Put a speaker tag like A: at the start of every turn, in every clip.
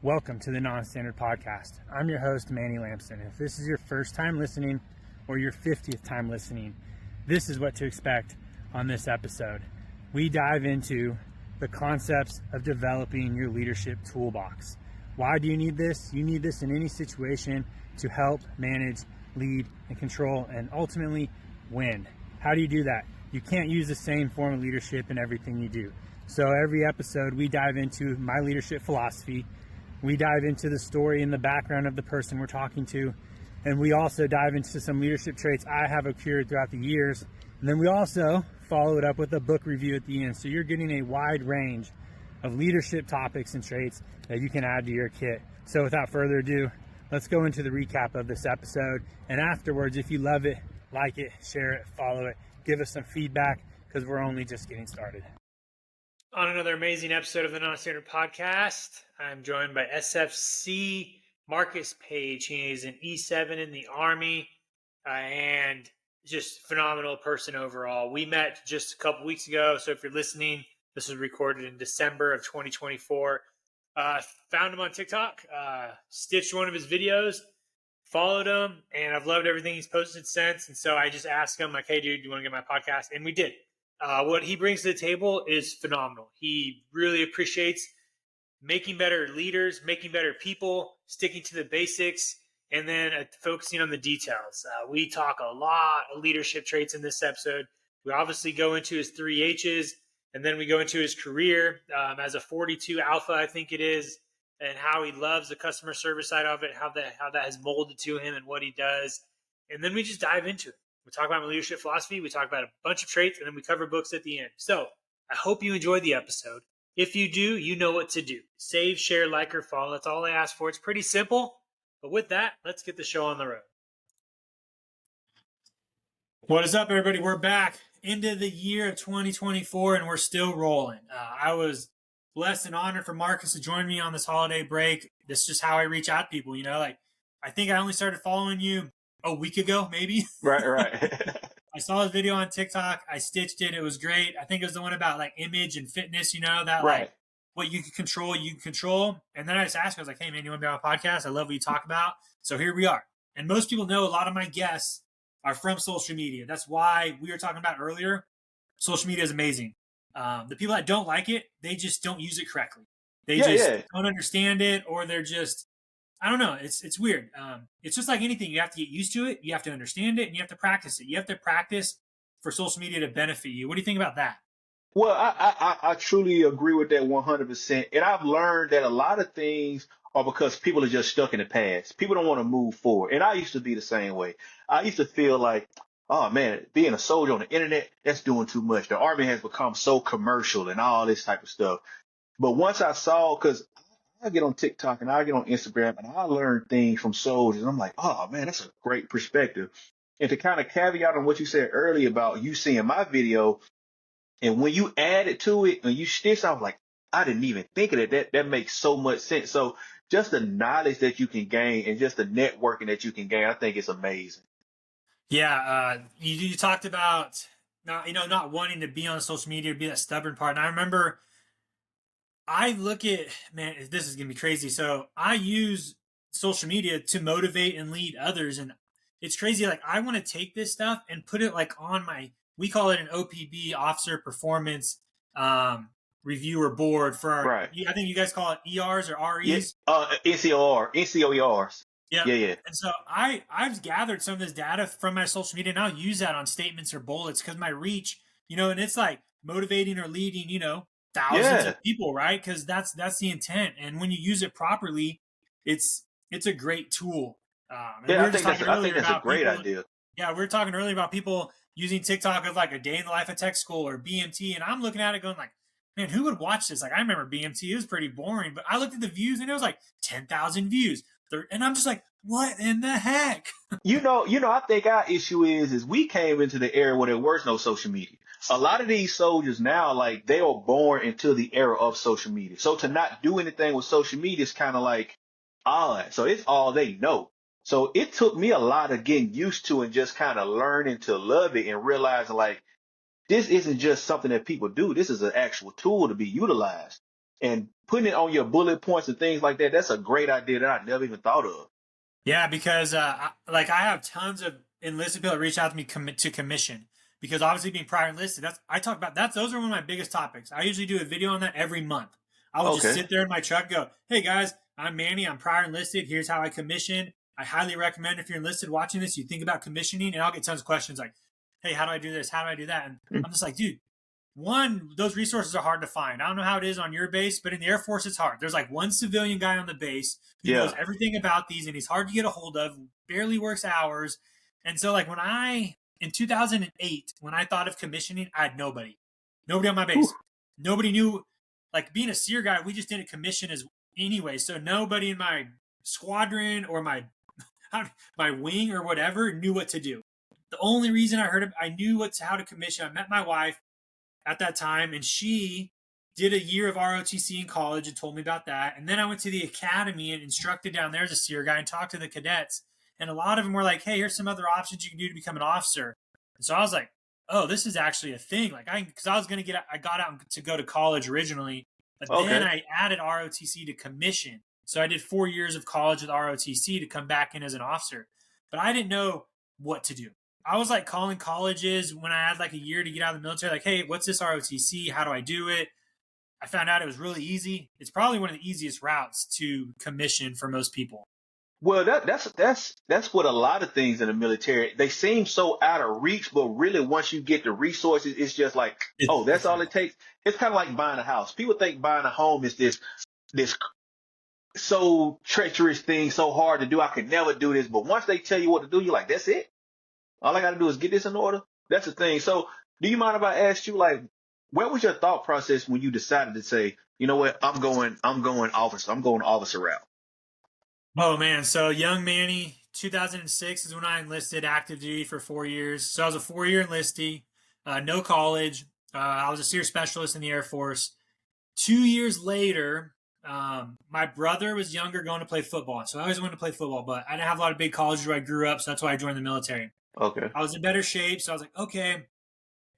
A: Welcome to the Non-Standard Podcast. I'm your host, Manny Lampson. If this is your first time listening or your 50th time listening, this is what to expect on this episode. We dive into the concepts of developing your leadership toolbox. Why do you need this? You need this in any situation to help manage, lead, and control, and ultimately win. How do you do that? You can't use the same form of leadership in everything you do. So every episode, we dive into my leadership philosophy. We dive into the story and the background of the person we're talking to. And we also dive into some leadership traits I have accrued throughout the years. And then we also follow it up with a book review at the end. So you're getting a wide range of leadership topics and traits that you can add to your kit. So without further ado, let's go into the recap of this episode. And afterwards, if you love it, like it, share it, follow it, give us some feedback, because we're only just getting started. On another amazing episode of the Non-Standard Podcast, I'm joined by SFC Marcus Page. He is an E7 in the Army and just phenomenal person overall. We met just a couple weeks ago, so if you're listening, this was recorded in December of 2024. Found him on TikTok, stitched one of his videos, followed him, and I've loved everything he's posted since. And so I just asked him, like, hey, dude, do you want to get my podcast? And we did. What he brings to the table is phenomenal. He really appreciates making better leaders, making better people, sticking to the basics, and then focusing on the details. We talk a lot of leadership traits in this episode. We obviously go into his 3 H's, and then we go into his career as a 42 Alpha, I think it is, and how he loves the customer service side of it, how that has molded to him and what he does. And then we just dive into it. We talk about my leadership philosophy. We talk about a bunch of traits, and then we cover books at the end. So I hope you enjoy the episode. If you do, you know what to do. Save, share, like, or follow. That's all I ask for. It's pretty simple. But with that, let's get the show on the road. What is up, everybody? We're back into the year of 2024, and we're still rolling. I was blessed and honored for Marcus to join me on this holiday break. This is just how I reach out to people, like I think I only started following you a week ago, maybe.
B: Right.
A: I saw his video on TikTok. I stitched it. It was great. I think it was the one about like image and fitness, that
B: Right.
A: like what you can control. And then I just asked, I was like, hey man, you want to be on a podcast? I love what you talk about. So here we are. And most people know a lot of my guests are from social media. That's why we were talking about earlier. Social media is amazing. The people that don't like it, they just don't use it correctly. They don't understand it, or they're just, I don't know. It's weird. It's just like anything. You have to get used to it. You have to understand it, and you have to practice it. You have to practice for social media to benefit you. What do you think about that?
B: Well, I truly agree with that 100%. And I've learned that a lot of things are because people are just stuck in the past. People don't want to move forward. And I used to be the same way. I used to feel like, oh man, being a soldier on the internet, that's doing too much. The Army has become so commercial and all this type of stuff. But once I saw, because I get on TikTok and I get on Instagram and I learn things from soldiers. And I'm like, oh man, that's a great perspective. And to kind of caveat on what you said earlier about you seeing my video, and when you added to it and you stitched, I was like, I didn't even think of it. That makes so much sense. So just the knowledge that you can gain and just the networking that you can gain, I think it's amazing.
A: Yeah, you talked about not wanting to be on social media, be that stubborn part. And I remember I look at, man, this is going to be crazy. So I use social media to motivate and lead others. And it's crazy. Like I want to take this stuff and put it like on we call it an OPB, Officer Performance Reviewer Board for
B: Right.
A: I think you guys call it ERs or REs.
B: NCOERs. Yeah.
A: And so I've gathered some of this data from my social media, and I'll use that on statements or bullets because my reach, and it's like motivating or leading, thousands of people, right? Because that's the intent. And when you use it properly, it's a great tool.
B: I think that's a great idea.
A: Yeah, we were talking earlier about people using TikTok as like a day in the life of tech school or BMT, and I'm looking at it going like, man, who would watch this? Like I remember BMT, it was pretty boring, but I looked at the views and it was like 10,000 views. And I'm just like, what in the heck?
B: I think our issue is we came into the era where there was no social media. A lot of these soldiers now, like they are born into the era of social media. So to not do anything with social media is kind of like odd. So it's all they know. So it took me a lot of getting used to and just kind of learning to love it and realizing like this isn't just something that people do. This is an actual tool to be utilized. and putting it on your bullet points and things like that, that's a great idea that I never even thought of.
A: Yeah, because I have tons of enlisted people that reach out to me to commission because obviously being prior enlisted, those are one of my biggest topics. I usually do a video on that every month. I will just
B: Okay.
A: sit there in my truck and go, "Hey guys, I'm Manny. I'm prior enlisted. Here's how I commission. I highly recommend if you're enlisted watching this, you think about commissioning." And I'll get tons of questions like, "Hey, how do I do this? How do I do that?" And
B: Hmm.
A: I'm just like, dude, one, those resources are hard to find. I don't know how it is on your base, but in the Air Force, it's hard. There's like one civilian guy on the base who knows
B: Yeah.
A: everything about these, and he's hard to get a hold of, barely works hours. And so, like, in 2008, when I thought of commissioning, I had nobody on my
B: Whew.
A: base. Nobody knew, like, being a SEER guy, we just didn't commission as anyway. So nobody in my squadron or my wing or whatever knew what to do. The only reason I knew how to commission, I met my wife at that time, and she did a year of ROTC in college and told me about that. And then I went to the academy and instructed down there as a SEER guy and talked to the cadets. And a lot of them were like, "Hey, here's some other options you can do to become an officer." And so I was like, "Oh, this is actually a thing." Because I was I got out to go to college originally, but then
B: Okay.
A: I added ROTC to commission. So I did 4 years of college with ROTC to come back in as an officer. But I didn't know what to do. I was like calling colleges when I had like a year to get out of the military, like, "Hey, what's this ROTC? How do I do it?" I found out it was really easy. It's probably one of the easiest routes to commission for most people.
B: Well, that's what a lot of things in the military, they seem so out of reach, but really once you get the resources, it's just like, oh, that's
A: It's
B: all it takes. It's kind of like buying a house. People think buying a home is this so treacherous thing, so hard to do. I could never do this. But once they tell you what to do, you're like, that's it. All I got to do is get this in order. That's the thing. So, do you mind if I ask you, like, what was your thought process when you decided to say, you know what, I'm going officer route.
A: Oh man, so young Manny, 2006 is when I enlisted active duty for 4 years. So I was a 4 year enlistee, no college. I was a SEER specialist in the Air Force. 2 years later, my brother was younger going to play football. So I always wanted to play football, but I didn't have a lot of big colleges where I grew up. So that's why I joined the military.
B: Okay.
A: I was in better shape. So I was like, okay.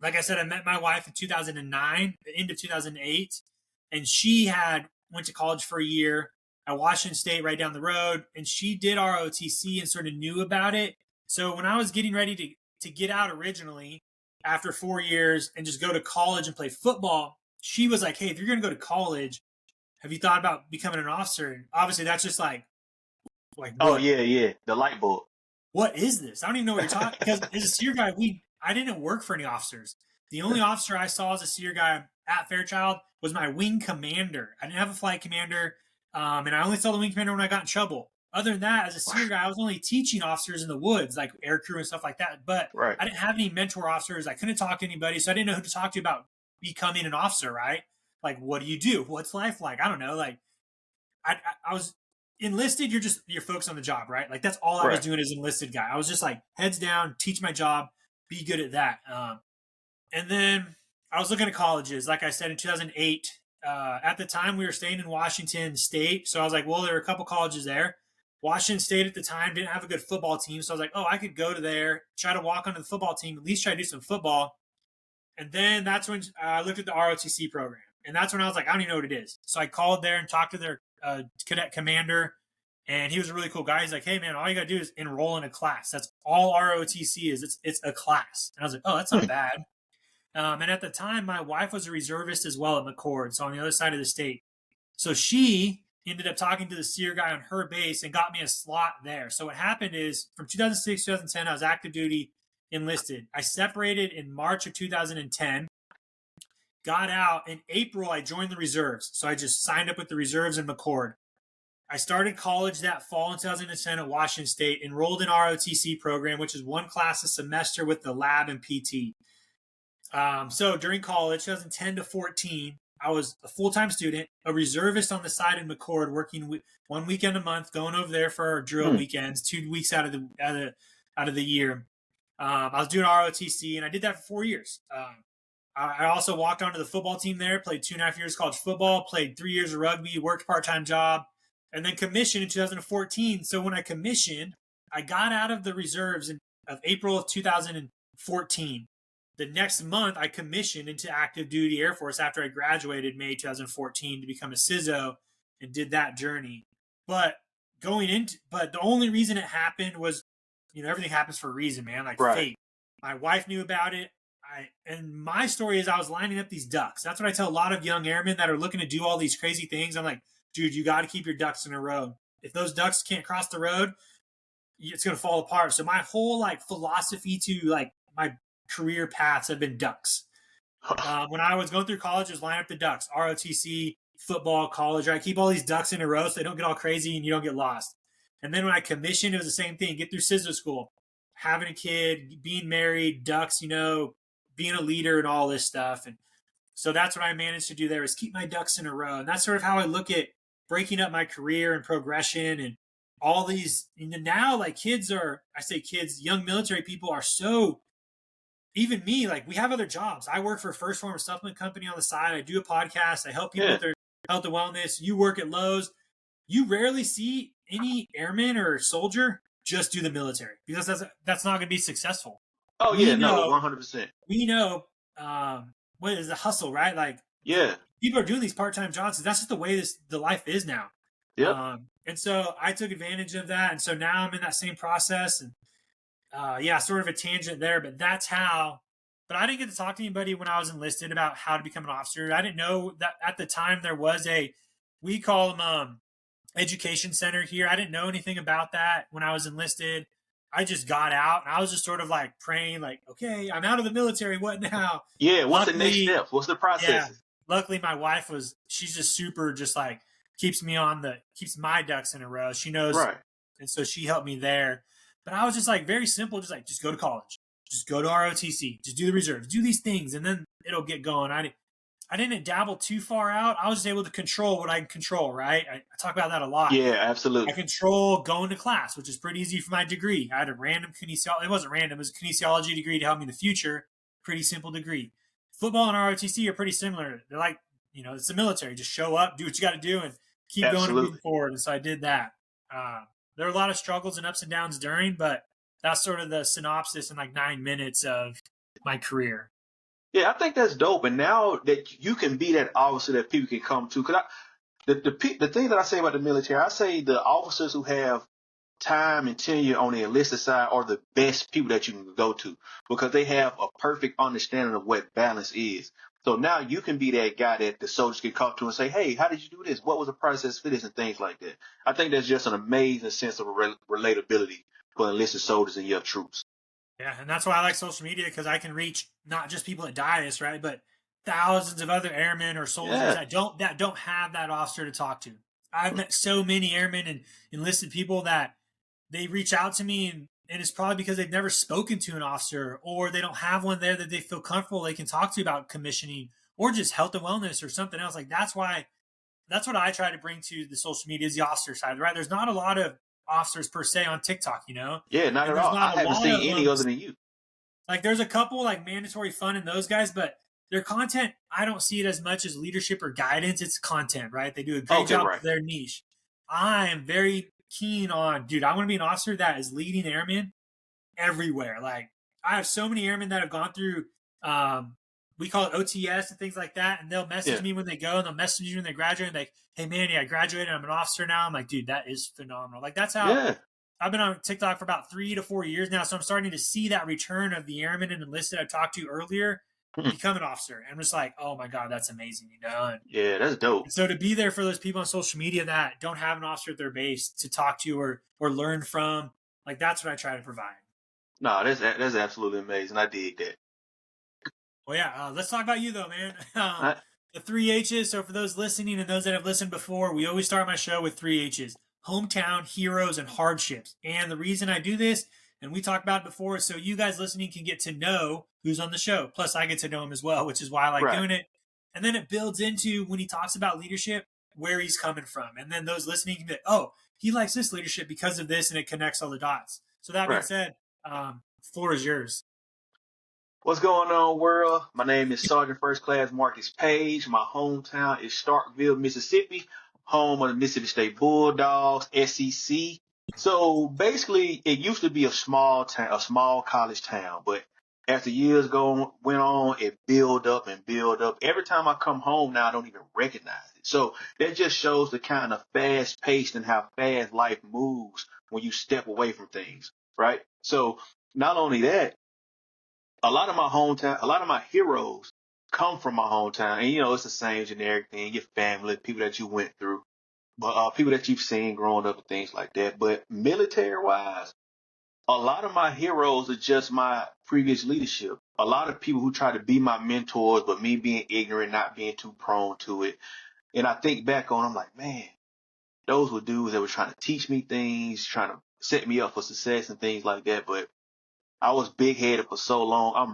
A: Like I said, I met my wife in 2009, the end of 2008, and she went to college for a year at Washington State right down the road, and she did ROTC and sort of knew about it. So when I was getting ready to get out originally after 4 years and just go to college and play football, she was like, "Hey, if you're going to go to college, have you thought about becoming an officer?" And obviously, that's just like
B: Oh
A: what?
B: yeah, yeah. The light bulb.
A: What is this? I don't even know what you're talking. Because as a SEER guy, I didn't work for any officers. The only officer I saw as a SEER guy at Fairchild was my wing commander. I didn't have a flight commander, and I only saw the wing commander when I got in trouble. Other than that, as a SEER guy, I was only teaching officers in the woods, like air crew and stuff like that. But
B: Right.
A: I didn't have any mentor officers. I couldn't talk to anybody, so I didn't know who to talk to about becoming an officer. Right? Like, what do you do? What's life like? I don't know. Like, I was enlisted. You're focused on the job, right? Like that's all I was
B: Right.
A: doing as enlisted guy. I was just like heads down, teach my job, be good at that. And then I was looking at colleges, like I said in 2008. At the time, we were staying in Washington State, so I was like, well, there were a couple colleges there. Washington State at the time didn't have a good football team, so I was like, oh, I could go to there, try to walk onto the football team, at least try to do some football. And then that's when I looked at the ROTC program. And that's when I was like, I don't even know what it is. So I called there and talked to their cadet commander. And he was a really cool guy. He's like, "Hey, man, all you got to do is enroll in a class. That's all ROTC is. It's a class." And I was like, "Oh, that's not
B: Hmm.
A: bad." And at the time, my wife was a reservist as well at McCord, so on the other side of the state. So she ended up talking to the SEER guy on her base and got me a slot there. So what happened is from 2006 2010, I was active duty enlisted. I separated in March of 2010, got out. In April, I joined the reserves. So I just signed up with the reserves in McCord. I started college that fall in 2010 at Washington State, enrolled in ROTC program, which is one class a semester with the lab and PT. So during college, 2010 to 14, I was a full-time student, a reservist on the side in McCord, working 1 weekend a month, going over there for our drill
B: Hmm.
A: weekends, 2 weeks out of the year. I was doing ROTC, and I did that for 4 years. I also walked onto the football team there, played 2.5 years college football, played 3 years of rugby, worked part-time job, and then commissioned in 2014. So when I commissioned, I got out of the reserves of April of 2014. the next month I commissioned into active duty Air Force after I graduated May 2014 to become a CISO and did that journey. But but the only reason it happened was, everything happens for a reason, man, like
B: Right.
A: fate. My wife knew about it. And my story is I was lining up these ducks. That's what I tell a lot of young airmen that are looking to do all these crazy things. I'm like, dude, you got to keep your ducks in a row. If those ducks can't cross the road, it's going to fall apart. So my whole philosophy to my career paths have been ducks. When I was going through college, just line up the ducks, ROTC, football, college, right? Keep all these ducks in a row so they don't get all crazy and you don't get lost. And then when I commissioned, it was the same thing. Get through CISO school, having a kid, being married, ducks, being a leader and all this stuff. And so that's what I managed to do there, is keep my ducks in a row. And that's sort of how I look at breaking up my career and progression and all these. And now, kids young military people are so, even me, we have other jobs. I work for a First Form supplement company on the side. I do a podcast. I help people with their health and wellness. You work at Lowe's. You rarely see any airman or soldier just do the military, because that's not going to be successful.
B: Oh, yeah, no, 100%.
A: We know what is the hustle, right? People are doing these part-time jobs. That's just the way the life is now.
B: Yep.
A: And so I took advantage of that. And so now I'm in that same process. And sort of a tangent there, but that's how. But I didn't get to talk to anybody when I was enlisted about how to become an officer. I didn't know that at the time there was we call them education center here. I didn't know anything about that when I was enlisted. I just got out and I was just sort of praying, okay, I'm out of the military. What now?
B: Yeah. What's the next step? What's the process?
A: Yeah, luckily my wife she's just super, just keeps my ducks in a row. She knows.
B: Right.
A: And so she helped me there. But I was just very simple, just go to college, just go to ROTC, just do the reserves, do these things, and then it'll get going. I didn't dabble too far out. I was just able to control what I can control, right? I talk about that a lot.
B: Yeah, absolutely.
A: I control going to class, which is pretty easy for my degree. I had a random kinesiology. It wasn't random. It was a kinesiology degree to help me in the future. Pretty simple degree. Football and ROTC are pretty similar. They're it's the military. Just show up, do what you got to do, and keep going and moving forward. And so I did that. There are a lot of struggles and ups and downs during, but that's sort of the synopsis in 9 minutes of my career.
B: Yeah, I think that's dope. And now that you can be that officer that people can come to, because the thing that I say about the military, I say the officers who have time and tenure on the enlisted side are the best people that you can go to, because they have a perfect understanding of what balance is. So now you can be that guy that the soldiers can come to and say, hey, how did you do this? What was the process for this, and things like that. I think that's just an amazing sense of relatability for enlisted soldiers and your troops.
A: Yeah, and that's why I like social media, because I can reach not just people at Dias, right, but thousands of other airmen or soldiers that don't have that officer to talk to. I've met so many airmen and enlisted people that they reach out to me, and it's probably because they've never spoken to an officer, or they don't have one there that they feel comfortable they can talk to about commissioning or just health and wellness or something else. That's what I try to bring to the social media, is the officer side, right? There's not a lot of officers per se on TikTok,
B: Yeah, not at all. I haven't seen any other than you.
A: There's a couple mandatory fun in those guys, but their content, I don't see it as much as leadership or guidance. It's content, right? They do a great job of their niche. I am very keen on, dude, I want to be an officer that is leading airmen everywhere. I have so many airmen that have gone through, we call it OTS and things like that. And they'll message me when they go, and they'll message you when they graduate. And hey, man, I graduated. I'm an officer now. I'm like, dude, that is phenomenal. That's how I've been on TikTok for about 3 to 4 years now. So I'm starting to see that return of the airmen and enlisted I talked to earlier become an officer. And I'm just oh my God, that's amazing, And,
B: yeah, that's dope.
A: And so to be there for those people on social media that don't have an officer at their base to talk to or learn from, that's what I try to provide.
B: No, that's absolutely amazing. I dig that.
A: Well, yeah, let's talk about you though, man. The 3 H's. So for those listening and those that have listened before, we always start my show with 3 H's: hometown, heroes, and hardships. And the reason I do this, and we talked about it before, is so you guys listening can get to know who's on the show. Plus I get to know him as well, which is why I like doing it. And then it builds into, when he talks about leadership, where he's coming from. And then those listening can be oh, he likes this leadership because of this, and it connects all the dots. So that being said, floor is yours.
B: What's going on, world? My name is Sergeant First Class Marcus Page. My hometown is Starkville, Mississippi, home of the Mississippi State Bulldogs, SEC. So basically, it used to be a small town, a small college town, but as the years went on, it built up and built up. Every time I come home now, I don't even recognize it. So that just shows the kind of fast paced and how fast life moves when you step away from things, right? So not only that, a lot of my heroes come from my hometown, and it's the same generic thing: your family, people that you went through, but people that you've seen growing up and things like that. But military wise, a lot of my heroes are just my previous leadership. A lot of people who try to be my mentors, but me being ignorant, not being too prone to it. And I think back on, I'm like, man, those were dudes that were trying to teach me things, trying to set me up for success and things like that. But I was big headed for so long. I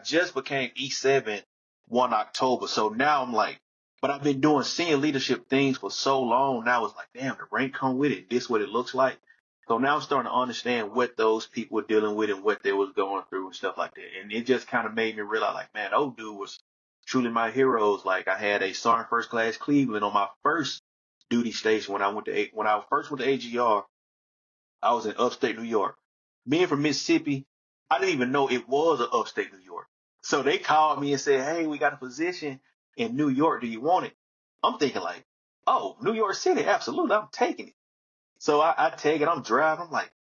B: just became E7 1 October. So now I'm like, but I've been doing senior leadership things for so long. Now it's like, damn, the rank come with it. This what it looks like. So now I'm starting to understand what those people were dealing with and what they was going through and stuff like that. And it just kind of made me realize, like, man, those dude was truly my heroes. Like, I had a Sergeant First Class Cleveland on my first duty station when I first went to AGR. I was in upstate New York. Being from Mississippi, I didn't even know it was a upstate New York. So they called me and said, hey, we got a position in New York. Do you want it? I'm thinking like, oh, New York City, absolutely. I'm taking it. So I take it. I'm driving. I'm like,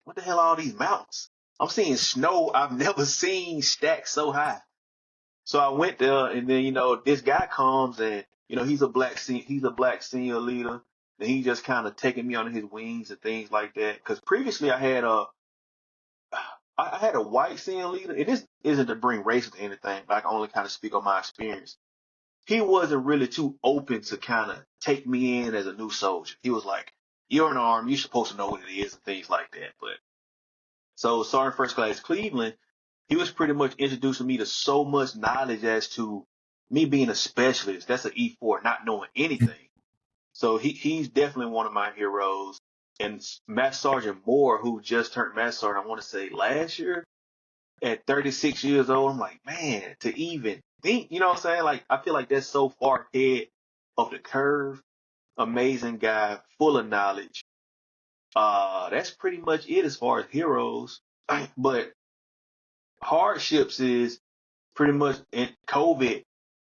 B: what the hell are all these mountains? I'm seeing snow I've never seen stacked so high. So I went there, and then this guy comes, and he's a black senior leader, and he just kind of taking me under his wings and things like that. Because previously I had a white senior leader, and this isn't to bring race to anything, but I can only kind of speak on my experience. He wasn't really too open to kind of take me in as a new soldier. He was like, "You're in the army, you're supposed to know what it is," and things like that. But so Sergeant First Class Cleveland, he was pretty much introducing me to so much knowledge as to me being a specialist. That's an E4, not knowing anything. So he's definitely one of my heroes. And Master Sergeant Moore, who just turned Master Sergeant, I want to say last year, at 36 years old, I'm like, man, to even think, what I'm saying? Like, I feel like that's so far ahead of the curve. Amazing guy, full of knowledge. That's pretty much it as far as heroes. But hardships is pretty much, and COVID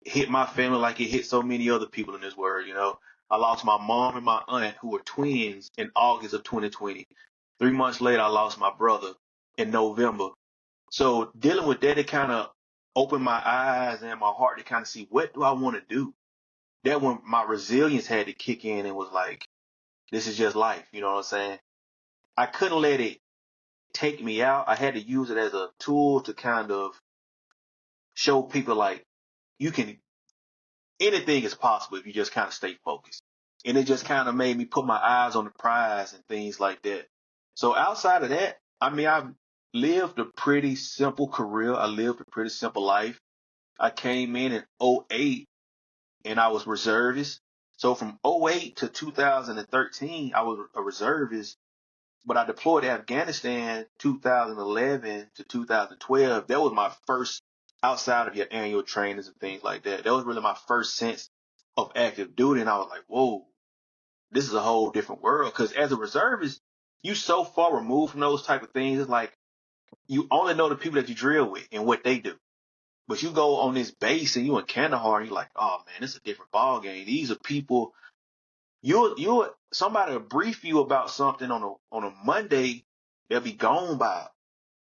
B: hit my family like it hit so many other people in this world. I lost my mom and my aunt, who were twins, in August of 2020. 3 months later, I lost my brother in November. So dealing with that, it kind of opened my eyes and my heart to kind of see, what do I want to do? That when my resilience had to kick in and was like, this is just life. You know what I'm saying? I couldn't let it take me out. I had to use it as a tool to kind of show people like, you can anything is possible if you just kind of stay focused. And it just kind of made me put my eyes on the prize and things like that. So outside of that, I mean, I've lived a pretty simple career. I lived a pretty simple life. I came in '08 and I was reservist. So from '08 to 2013, I was a reservist, but I deployed to Afghanistan 2011 to 2012. That was my first, outside of your annual trainings and things like that. That was really my first sense of active duty. And I was like, whoa, this is a whole different world. Because as a reservist, you so far removed from those type of things. It's like you only know the people that you drill with and what they do. But you go on this base and you in Kandahar, and you're like, oh man, it's a different ball game. These are people. You somebody will brief you about something on a Monday, they'll be gone by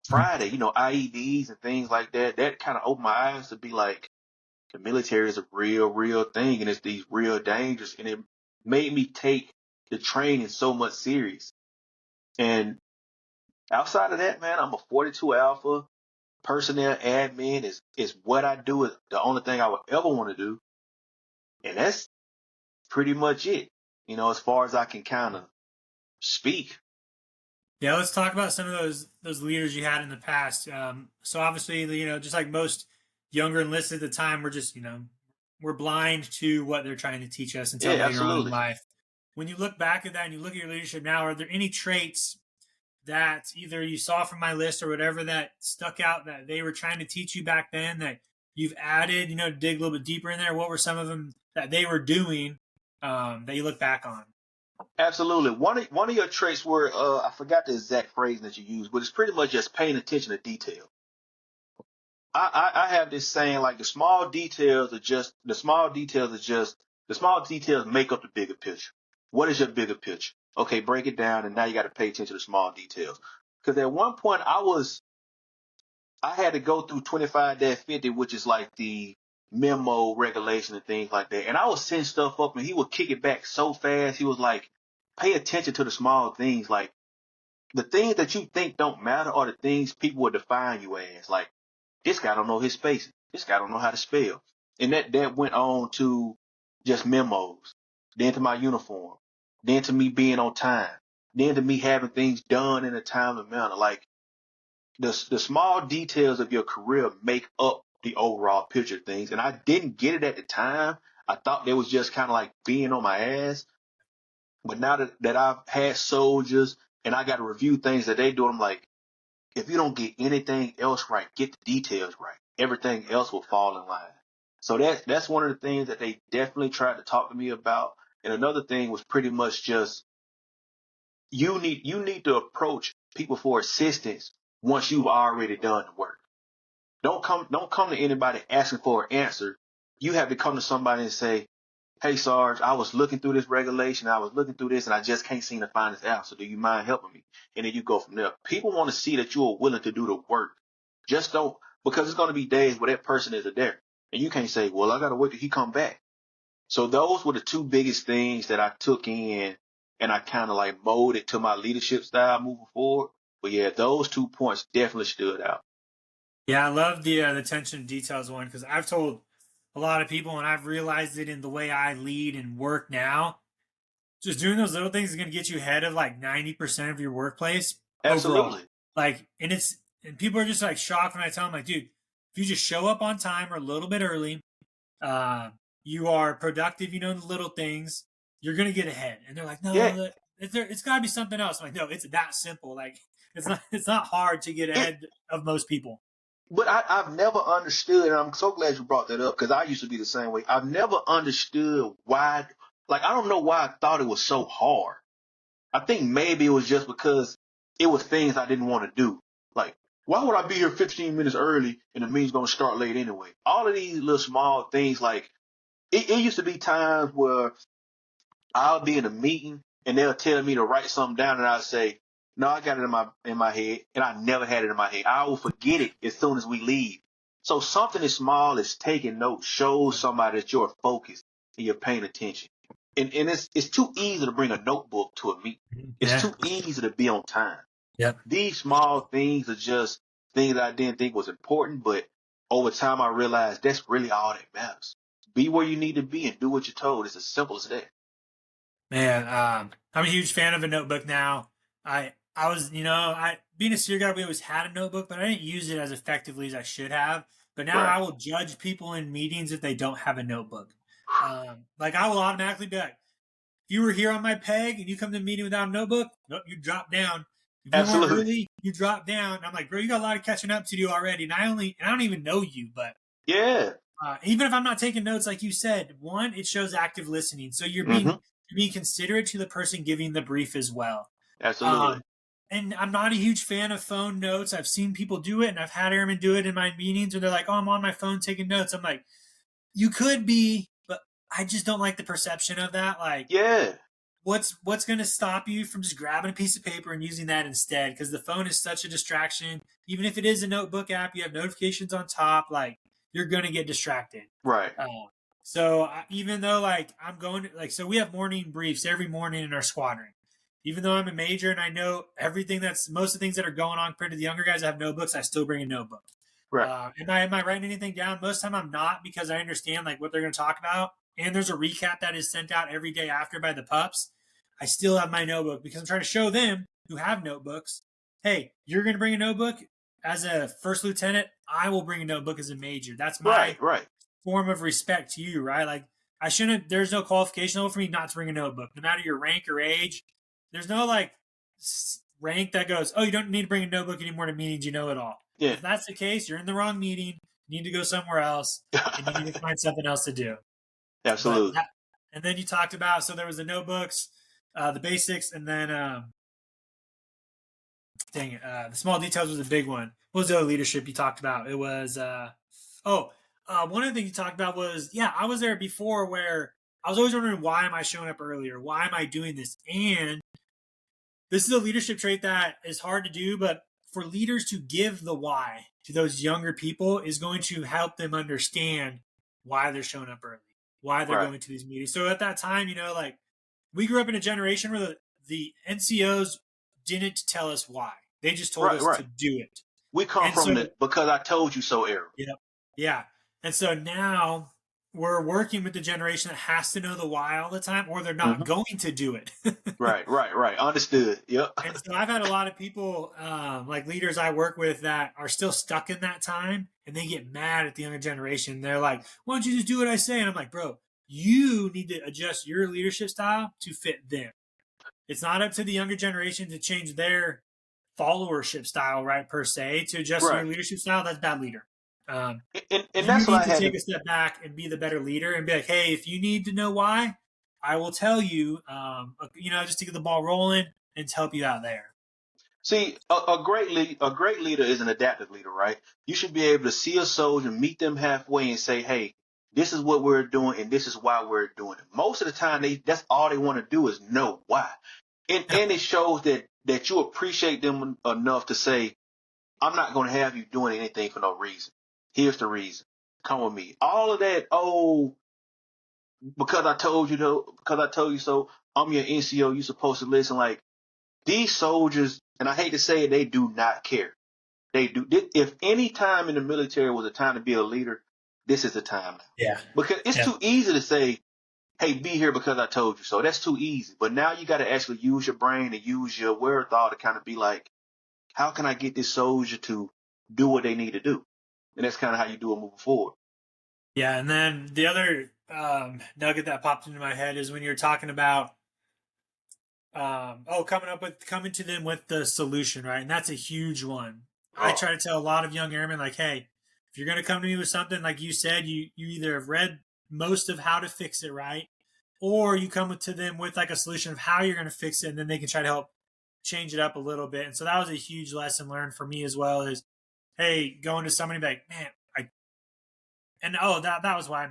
B: Friday, IEDs and things like that. That kind of opened my eyes to be like, the military is a real thing, and it's these real dangers. And it made me take the training so much serious. And outside of that, man, I'm a 42 Alpha. Personnel admin is what I do. Is the only thing I would ever want to do. And that's pretty much it, as far as I can kind of speak.
A: Yeah, let's talk about some of those leaders you had in the past. So obviously, just like most younger enlisted at the time, we're just we're blind to what they're trying to teach us until
B: Yeah,
A: later on in
B: absolutely.
A: life. When you look back at that and you look at your leadership now, are there any traits that either you saw from my list or whatever that stuck out that they were trying to teach you back then that you've added, to dig a little bit deeper in there? What were some of them that they were doing that you look back on?
B: Absolutely. One of your traits were I forgot the exact phrase that you used, but it's pretty much just paying attention to detail. I have this saying like the small details make up the bigger picture. What is your bigger picture? Okay, break it down, and now you got to pay attention to the small details. Because at one point I had to go through 25-50, which is like the memo regulation and things like that. And I was sending stuff up, and he would kick it back so fast. He was like, pay attention to the small things, like the things that you think don't matter are the things people will define you as. Like, this guy don't know his spacing. This guy don't know how to spell. And that went on to just memos, then to my uniform, then to me being on time, then to me having things done in a timely manner. Like the small details of your career make up the overall picture of things. And I didn't get it at the time. I thought that was just kind of like being on my ass. But now that I've had soldiers and I got to review things that they do, I'm like, if you don't get anything else right, get the details right. Everything else will fall in line. So that's one of the things that they definitely tried to talk to me about. And another thing was pretty much just you need to approach people for assistance once you've already done the work. Don't come to anybody asking for an answer. You have to come to somebody and say, hey Sarge, I was looking through this regulation, I was looking through this, and I just can't seem to find this out. So do you mind helping me? And then you go from there. People want to see that you are willing to do the work. Just don't, because it's going to be days where that person isn't there. And you can't say, well, I got to wait till he come back. So those were the two biggest things that I took in and I kind of like molded to my leadership style moving forward. But yeah, those 2 points definitely stood out.
A: Yeah, I love the attention to details one because I've told a lot of people, and I've realized it in the way I lead and work now. Just doing those little things is going to get you ahead of like 90% of your workplace overall.
B: Absolutely.
A: Like, and people are just like shocked when I tell them, like, dude, if you just show up on time or a little bit early, uh, you are productive, you know, in the little things, you're going to get ahead. And they're like,
B: Yeah.
A: no, it's got to be something else. I'm like, no, it's that simple. Like, it's not hard to get
B: It,
A: ahead of most people.
B: But I've never understood, and I'm so glad you brought that up because I used to be the same way. I've never understood why, like, I don't know why I thought it was so hard. I think maybe it was just because it was things I didn't want to do. Like, why would I be here 15 minutes early and the meeting's going to start late anyway? All of these little small things, like, it used to be times where I'll be in a meeting and they'll tell me to write something down and I'll say, no, I got it in my head, and I never had it in my head. I will forget it as soon as we leave. So something as small as taking notes shows somebody that you're focused and you're paying attention. And it's too easy to bring a notebook to a meeting. It's
A: Yeah.
B: too easy to be on time.
A: Yep.
B: These small things are just things that I didn't think was important, but over time I realized that's really all that matters. Be where you need to be and do what you're told. It's as simple as that.
A: Man, I'm a huge fan of a notebook now. I was, I being a senior guy, we always had a notebook, but I didn't use it as effectively as I should have. But now
B: Right.
A: I will judge people in meetings if they don't have a notebook. Like I will automatically be like, if you were here on my peg and you come to a meeting without a notebook, nope, you drop down. If you weren't
B: Absolutely.
A: early, you drop down. And I'm like, bro, you got a lot of catching up to do already. And I don't even know you, but
B: Yeah.
A: even if I'm not taking notes, like you said, one, it shows active listening. So
B: Hmm.
A: you're being considerate to the person giving the brief as well.
B: Absolutely.
A: Um, and I'm not a huge fan of phone notes. I've seen people do it, and I've had airmen do it in my meetings where they're like, "Oh, I'm on my phone taking notes." I'm like, "You could be, but I just don't like the perception of that. Like,
B: Yeah.
A: what's going to stop you from just grabbing a piece of paper and using that instead? Because the phone is such a distraction. Even if it is a notebook app, you have notifications on top. Like, you're going to get distracted.
B: Right.
A: So even though like I'm going to, like, so we have morning briefs every morning in our squadron. Even though I'm a major and I know everything that's most of the things that are going on compared to the younger guys that have notebooks, I still bring a notebook.
B: Right.
A: Am I writing anything down? Most of the time I'm not because I understand like what they're going to talk about. And there's a recap that is sent out every day after by the pups. I still have my notebook because I'm trying to show them who have notebooks. Hey, you're going to bring a notebook as a first lieutenant. I will bring a notebook as a major. That's my
B: Right. Right.
A: form of respect to you, right? Like I shouldn't. There's no qualification level for me not to bring a notebook, no matter your rank or age. There's no like rank that goes, oh, you don't need to bring a notebook anymore to meetings. You know it all.
B: Yeah.
A: If that's the case, you're in the wrong meeting. You need to go somewhere else, and you need to find something else to do. But
B: Absolutely.
A: that, and then you talked about so there was the notebooks, the basics, and then dang it. The small details was a big one. What was the other leadership you talked about? It was, one of the things you talked about was, yeah, I was there before where I was always wondering, why am I showing up earlier? Why am I doing this? And this is a leadership trait that is hard to do, but for leaders to give the why to those younger people is going to help them understand why they're showing up early, why they're
B: Right.
A: going to these meetings. So at that time, like we grew up in a generation where the NCOs didn't tell us why. They just told
B: Right.
A: us to
B: Right.
A: do it.
B: We come
A: And
B: from
A: so,
B: the because I told you so era.
A: yeah, yeah. And so now we're working with the generation that has to know the why all the time, or they're not
B: Hmm.
A: going to do it.
B: Right. Right. Right. Understood. Yep.
A: And so I've had a lot of people, like leaders I work with, that are still stuck in that time, and they get mad at the younger generation. They're like, "Why don't you just do what I say?" And I'm like, "Bro, you need to adjust your leadership style to fit them. It's not up to the younger generation to change their followership style, right? Per se, to adjust your
B: Right.
A: leadership style. That's bad leader.
B: And
A: You
B: that's what
A: need
B: I
A: to
B: had
A: take
B: to
A: a step back and be the better leader, and be like, hey, if you need to know why, I will tell you. Just to get the ball rolling and to help you out there."
B: see. A great leader is an adaptive leader, right? You should be able to see a soldier, meet them halfway, and say, "Hey, this is what we're doing, and this is why we're doing it." Most of the time, that's all they want to do is know why, and it shows that you appreciate them enough to say, "I'm not going to have you doing anything for no reason. Here's the reason. Come with me." All of that, oh, because I told you to, because I told you so. I'm your NCO. You're supposed to listen. Like these soldiers, and I hate to say it, they do not care. They do. If any time in the military was a time to be a leader, this is the time now.
A: Yeah.
B: Because it's
A: Yeah.
B: too easy to say, "Hey, be here because I told you so." That's too easy. But now you got to actually use your brain and use your wherewithal to kind of be like, how can I get this soldier to do what they need to do? And that's kind of how you do it moving forward.
A: Yeah. And then the other nugget that popped into my head is when you're talking about coming to them with the solution, right? And that's a huge one. I
B: Oh,
A: try to tell a lot of young airmen, like, hey, if you're going to come to me with something, like you said, you either have read most of how to fix it, right? Or you come to them with like a solution of how you're going to fix it, and then they can try to help change it up a little bit. And so that was a huge lesson learned for me as well, is, hey, going to somebody like, man, that was why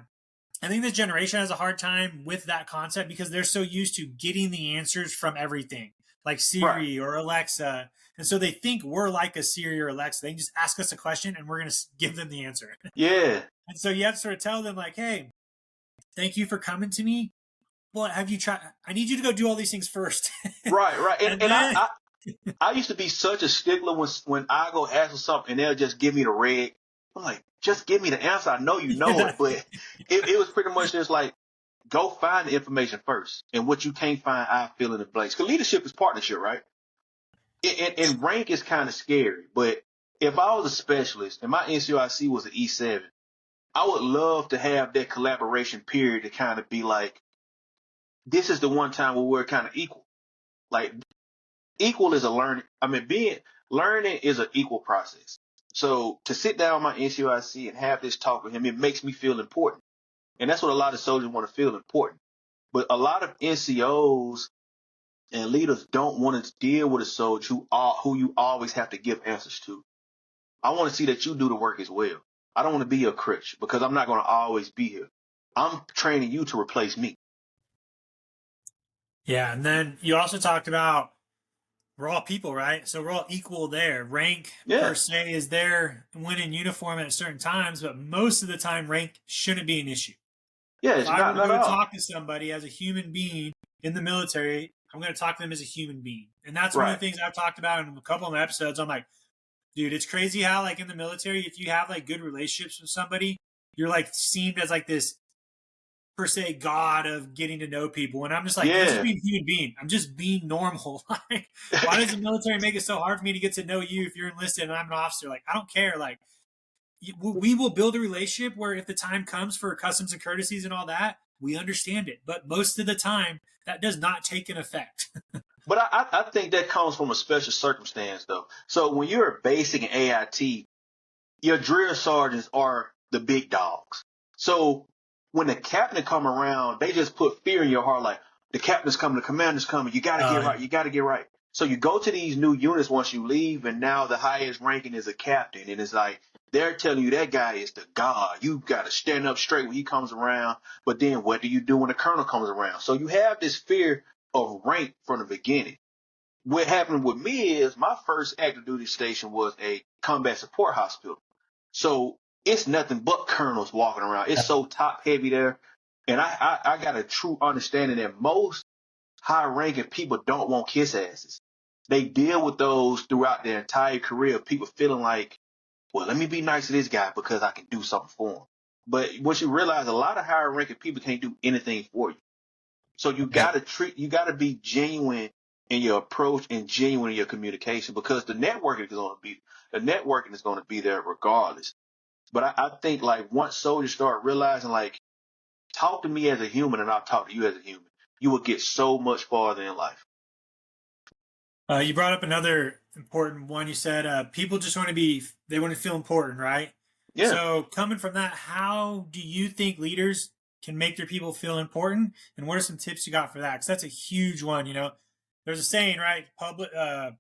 A: I think this generation has a hard time with that concept, because they're so used to getting the answers from everything, like
B: right.
A: Siri or Alexa. And so they think we're like a Siri or Alexa. They can just ask us a question and we're going to give them the answer.
B: Yeah.
A: And so you have to sort of tell them, like, hey, thank you for coming to me. Well, have you tried? I need you to go do all these things first.
B: Right. Right. And,
A: And
B: and
A: then,
B: I used to be such a stickler when I go ask for something and they'll just give me the red. I'm like, just give me the answer. I know you know it, but it was pretty much just like, go find the information first. And what you can't find, I fill in the blanks. Because leadership is partnership, right? And rank is kind of scary. But if I was a specialist and my NCOIC was an E7, I would love to have that collaboration period to kind of be like, this is the one time where we're kind of equal. Like equal is a learning. I mean, learning is an equal process. So to sit down with my NCOIC and have this talk with him, it makes me feel important. And that's what a lot of soldiers want to feel important. But a lot of NCOs and leaders don't want to deal with a soldier who you always have to give answers to. I want to see that you do the work as well. I don't want to be your crutch because I'm not going to always be here. I'm training you to replace me.
A: yeah. And then you also talked about, we're all people, right? So we're all equal there. Rank per
B: Yeah.
A: se is there when in uniform at certain times, but most of the time, rank shouldn't be an issue.
B: Yeah,
A: If
B: it's
A: I were
B: not,
A: to
B: not
A: go
B: at
A: to
B: all.
A: talk to somebody as a human being in the military, I'm going to talk to them as a human being. And that's one of
B: Right.
A: the things I've talked about in a couple of my episodes. I'm like, dude, it's crazy how, like, in the military, if you have like good relationships with somebody, you're like seen as like this per se god of getting to know people. And I'm just like, dude, I'm just
B: Yeah.
A: being a human being. I'm just being normal. Like, why does the military make it so hard for me to get to know you if you're enlisted and I'm an officer? Like, I don't care. Like, we will build a relationship where if the time comes for customs and courtesies and all that, we understand it. But most of the time, that does not take an effect.
B: But I think that comes from a special circumstance, though. So when you're a basic in AIT, your drill sergeants are the big dogs. So when the captain come around, they just put fear in your heart, like the captain's coming, the commander's coming. You got to get
A: Yeah.
B: right. You got to get right. So you go to these new units once you leave, and now the highest ranking is a captain, and it's like they're telling you that guy is the god. You got to stand up straight when he comes around. But then what do you do when the colonel comes around? So you have this fear of rank from the beginning. What happened with me is my first active duty station was a combat support hospital. So it's nothing but colonels walking around. It's so top heavy there. And I got a true understanding that most high ranking people don't want kiss asses. They deal with those throughout their entire career. People feeling like, well, let me be nice to this guy because I can do something for him. But once you realize a lot of higher ranking people can't do anything for you. So you gotta be genuine in your approach and genuine in your communication because the networking is going to be there regardless. But I think like once soldiers start realizing like, talk to me as a human and I'll talk to you as a human, you will get so much farther in life.
A: You brought up another important one. You said people just want to they want to feel important, right?
B: Yeah.
A: So, coming from that, how do you think leaders can make their people feel important? And what are some tips you got for that? Because that's a huge one. There's a saying, right?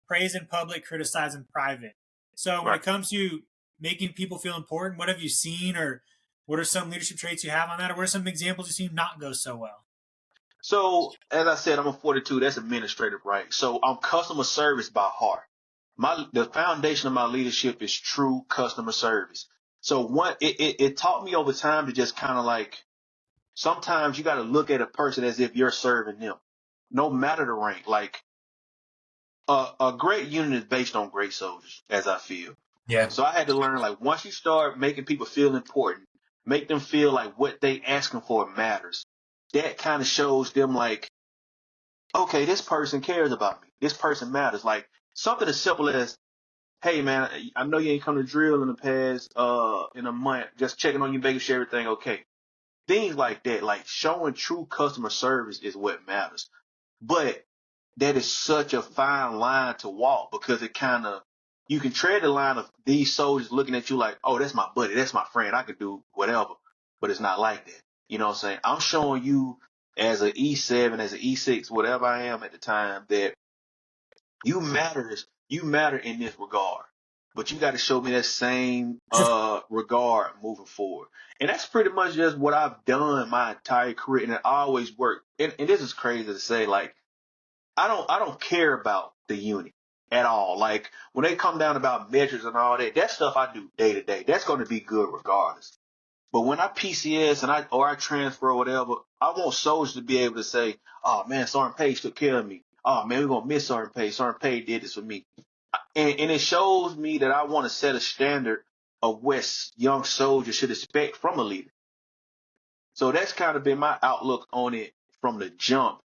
A: Praise in public, criticize in private. So, when
B: Right.
A: it comes to making people feel important, what have you seen, or what are some leadership traits you have on that, or what are some examples you've seen not go so well?
B: So as I said, I'm a 42. That's administrative, right? So I'm customer service by heart. The foundation of my leadership is true customer service. So it taught me over time to just kind of like, sometimes you got to look at a person as if you're serving them, no matter the rank. Like a great unit is based on great soldiers, as I feel.
A: Yeah.
B: So I had to learn, like, once you start making people feel important, make them feel like what they asking for matters. That kind of shows them like, okay, this person cares about me. This person matters. Like something as simple as, hey man, I know you ain't come to drill in the past in a month, just checking on you, making sure everything okay. Things like that, like showing true customer service is what matters. But that is such a fine line to walk because you can tread the line of these soldiers looking at you like, oh, that's my buddy, that's my friend, I could do whatever. But it's not like that. You know what I'm saying? I'm showing you as an E7, as an E6, whatever I am at the time, that you matter in this regard. But you got to show me that same regard moving forward. And that's pretty much just what I've done my entire career, and it always worked. And this is crazy to say, like, I don't care about the unit at all. Like when they come down about measures and all that stuff I do day to day. That's going to be good regardless. But when I PCS and I transfer or whatever, I want soldiers to be able to say, "Oh man, Sergeant Page took care of me. Oh man, we're gonna miss Sergeant Page. Sergeant Page did this for me," and it shows me that I want to set a standard of what young soldiers should expect from a leader. So that's kind of been my outlook on it from the jump.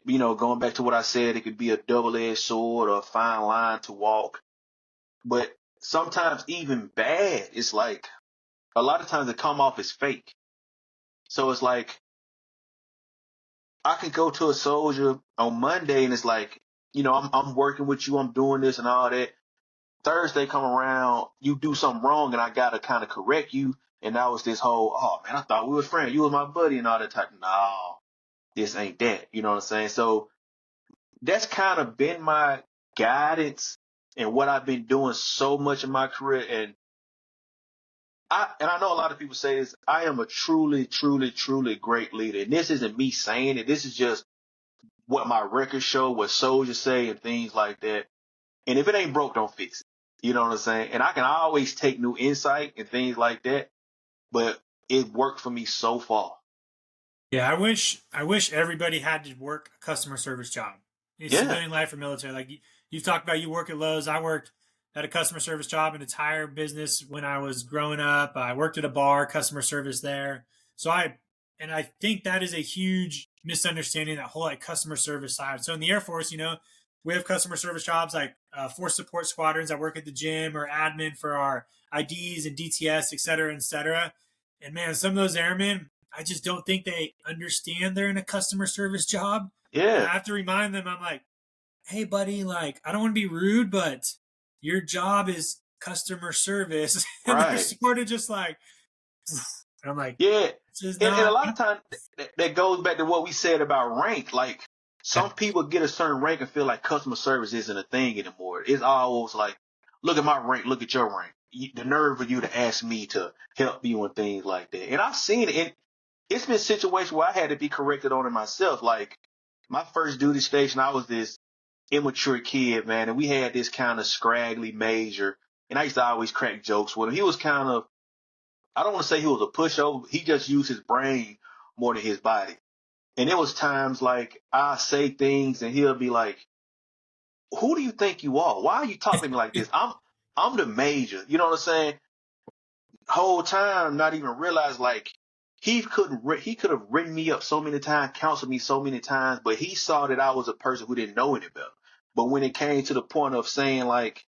B: Going back to what I said, it could be a double-edged sword or a fine line to walk. But sometimes even bad, it's like a lot of times it come off as fake. So it's like I can go to a soldier on Monday and it's like, I'm working with you, I'm doing this and all that. Thursday come around, you do something wrong and I gotta kind of correct you. And that was this whole, oh man, I thought we were friends. You was my buddy and all that type. No, this ain't that. You know what I'm saying? So that's kind of been my guidance and what I've been doing so much in my career. And I know a lot of people say this, I am a truly, truly, truly great leader. And this isn't me saying it. This is just what my records show, what soldiers say and things like that. And if it ain't broke, don't fix it. You know what I'm saying? And I can always take new insight and things like that, but it worked for me so far.
A: Yeah, I wish everybody had to work a customer service job. In
B: Yeah.
A: civilian life or military. Like you've talked about, you work at Lowe's. I worked at a customer service job in a tire business when I was growing up. I worked at a bar, customer service there. So I think that is a huge misunderstanding, that whole like customer service side. So in the Air Force, we have customer service jobs like force support squadrons. I work at the gym, or admin for our IDs and DTS, et cetera, et cetera. And man, some of those airmen, I just don't think they understand they're in a customer service job. And I
B: Yeah.
A: have to remind them, I'm like, hey, buddy, like, I don't want to be rude, but your job is customer service. And they're
B: Right.
A: sort of just like, and I'm like,
B: Yeah.
A: this is
B: And a
A: not.
B: lot of times that goes back to what we said about rank. Like some people get a certain rank and feel like customer service isn't a thing anymore. It's always like, look at my rank, look at your rank. The nerve of you to ask me to help you and things like that. And I've seen it. And it's been situations where I had to be corrected on it myself. Like my first duty station, I was this immature kid, man, and we had this kind of scraggly major. And I used to always crack jokes with him. He was kind of, I don't want to say he was a pushover, but he just used his brain more than his body. And there was times like I say things and he'll be like, "Who do you think you are? Why are you talking to me like this? I'm the major." You know what I'm saying? Whole time not even realize like he could have written me up so many times, counseled me so many times, but he saw that I was a person who didn't know any better. But when it came to the point of saying like,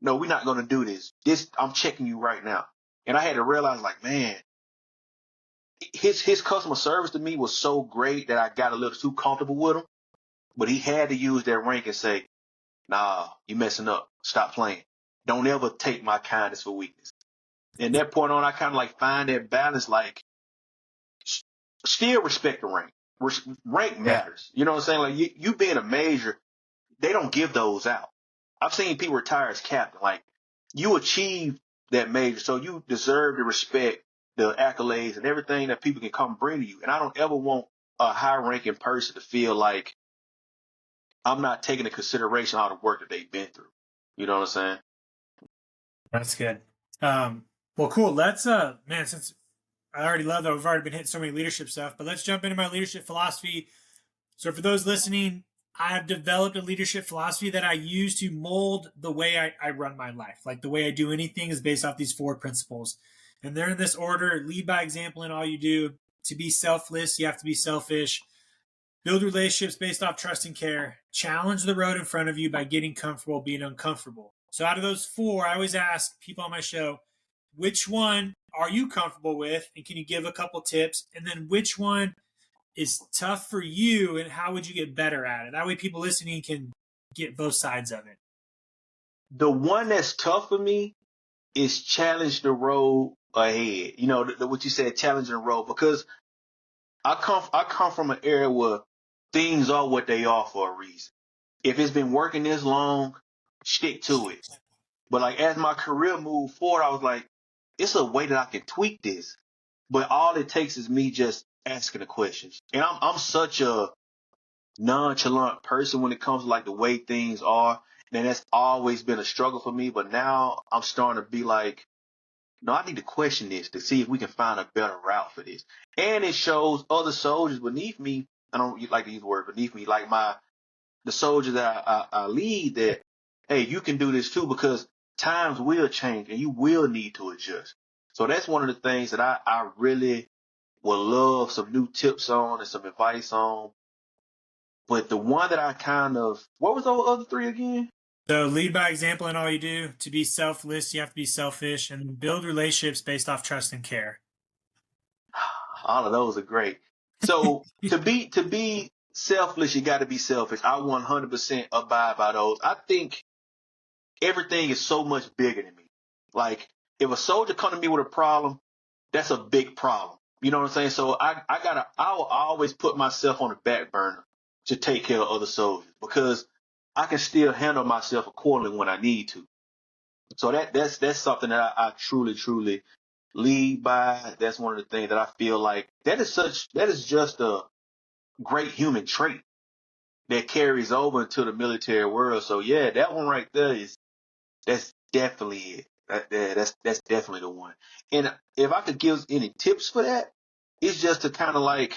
B: "No, we're not gonna do this. I'm checking you right now," and I had to realize like, man, his customer service to me was so great that I got a little too comfortable with him. But he had to use that rank and say, "Nah, you messing up. Stop playing. Don't ever take my kindness for weakness." And that point on, I kind of like find that balance, like still respect the rank. Rank
A: Yeah.
B: matters. You know what I'm saying? Like you being a major, they don't give those out. I've seen people retire as captain. Like you achieved that major, so you deserve the respect, the accolades, and everything that people can come bring to you. And I don't ever want a high ranking person to feel like I'm not taking into consideration all the work that they've been through. You know what I'm saying?
A: That's good. Well, cool. Let's man, since I already love that we've already been hitting so many leadership stuff, but let's jump into my leadership philosophy. So for those listening, I have developed a leadership philosophy that I use to mold the way I run my life. Like the way I do anything is based off these four principles. And they're in this order: lead by example in all you do. To be selfless, you have to be selfish. Build relationships based off trust and care. Challenge the road in front of you by getting comfortable being uncomfortable. So out of those four, I always ask people on my show, which one are you comfortable with? And can you give a couple tips? And then which one is tough for you and how would you get better at it? That way people listening can get both sides of it.
B: The one that's tough for me is challenge the road ahead. You know, what you said, challenging the road, because I come from an area where things are what they are for a reason. If it's been working this long, stick to it. But like as my career moved forward, I was like, it's a way that I can tweak this. But all it takes is me just asking the questions. And I'm such a nonchalant person when it comes to like the way things are. And that's always been a struggle for me. But now I'm starting to be like, no, I need to question this to see if we can find a better route for this. And it shows other soldiers beneath me. I don't like to use the word beneath me, like the soldiers that I lead, that, hey, you can do this too, because times will change and you will need to adjust. So that's one of the things that I really would love some new tips on and some advice on. But the one that I kind of, what was those other three again?
A: So lead by example in all you do. To be selfless, you have to be selfish, and build relationships based off trust and care.
B: All of those are great. So to be selfless, you got to be selfish. I 100% abide by those. I think everything is so much bigger than me. Like if a soldier come to me with a problem, that's a big problem. You know what I'm saying? So I will always put myself on the back burner to take care of other soldiers, because I can still handle myself accordingly when I need to. So that's something that I truly lead by. That's one of the things that I feel like that is just a great human trait that carries over into the military world. So yeah, that one right there that's definitely it. Yeah, that's definitely the one. And if I could give any tips for that, it's just to kind of like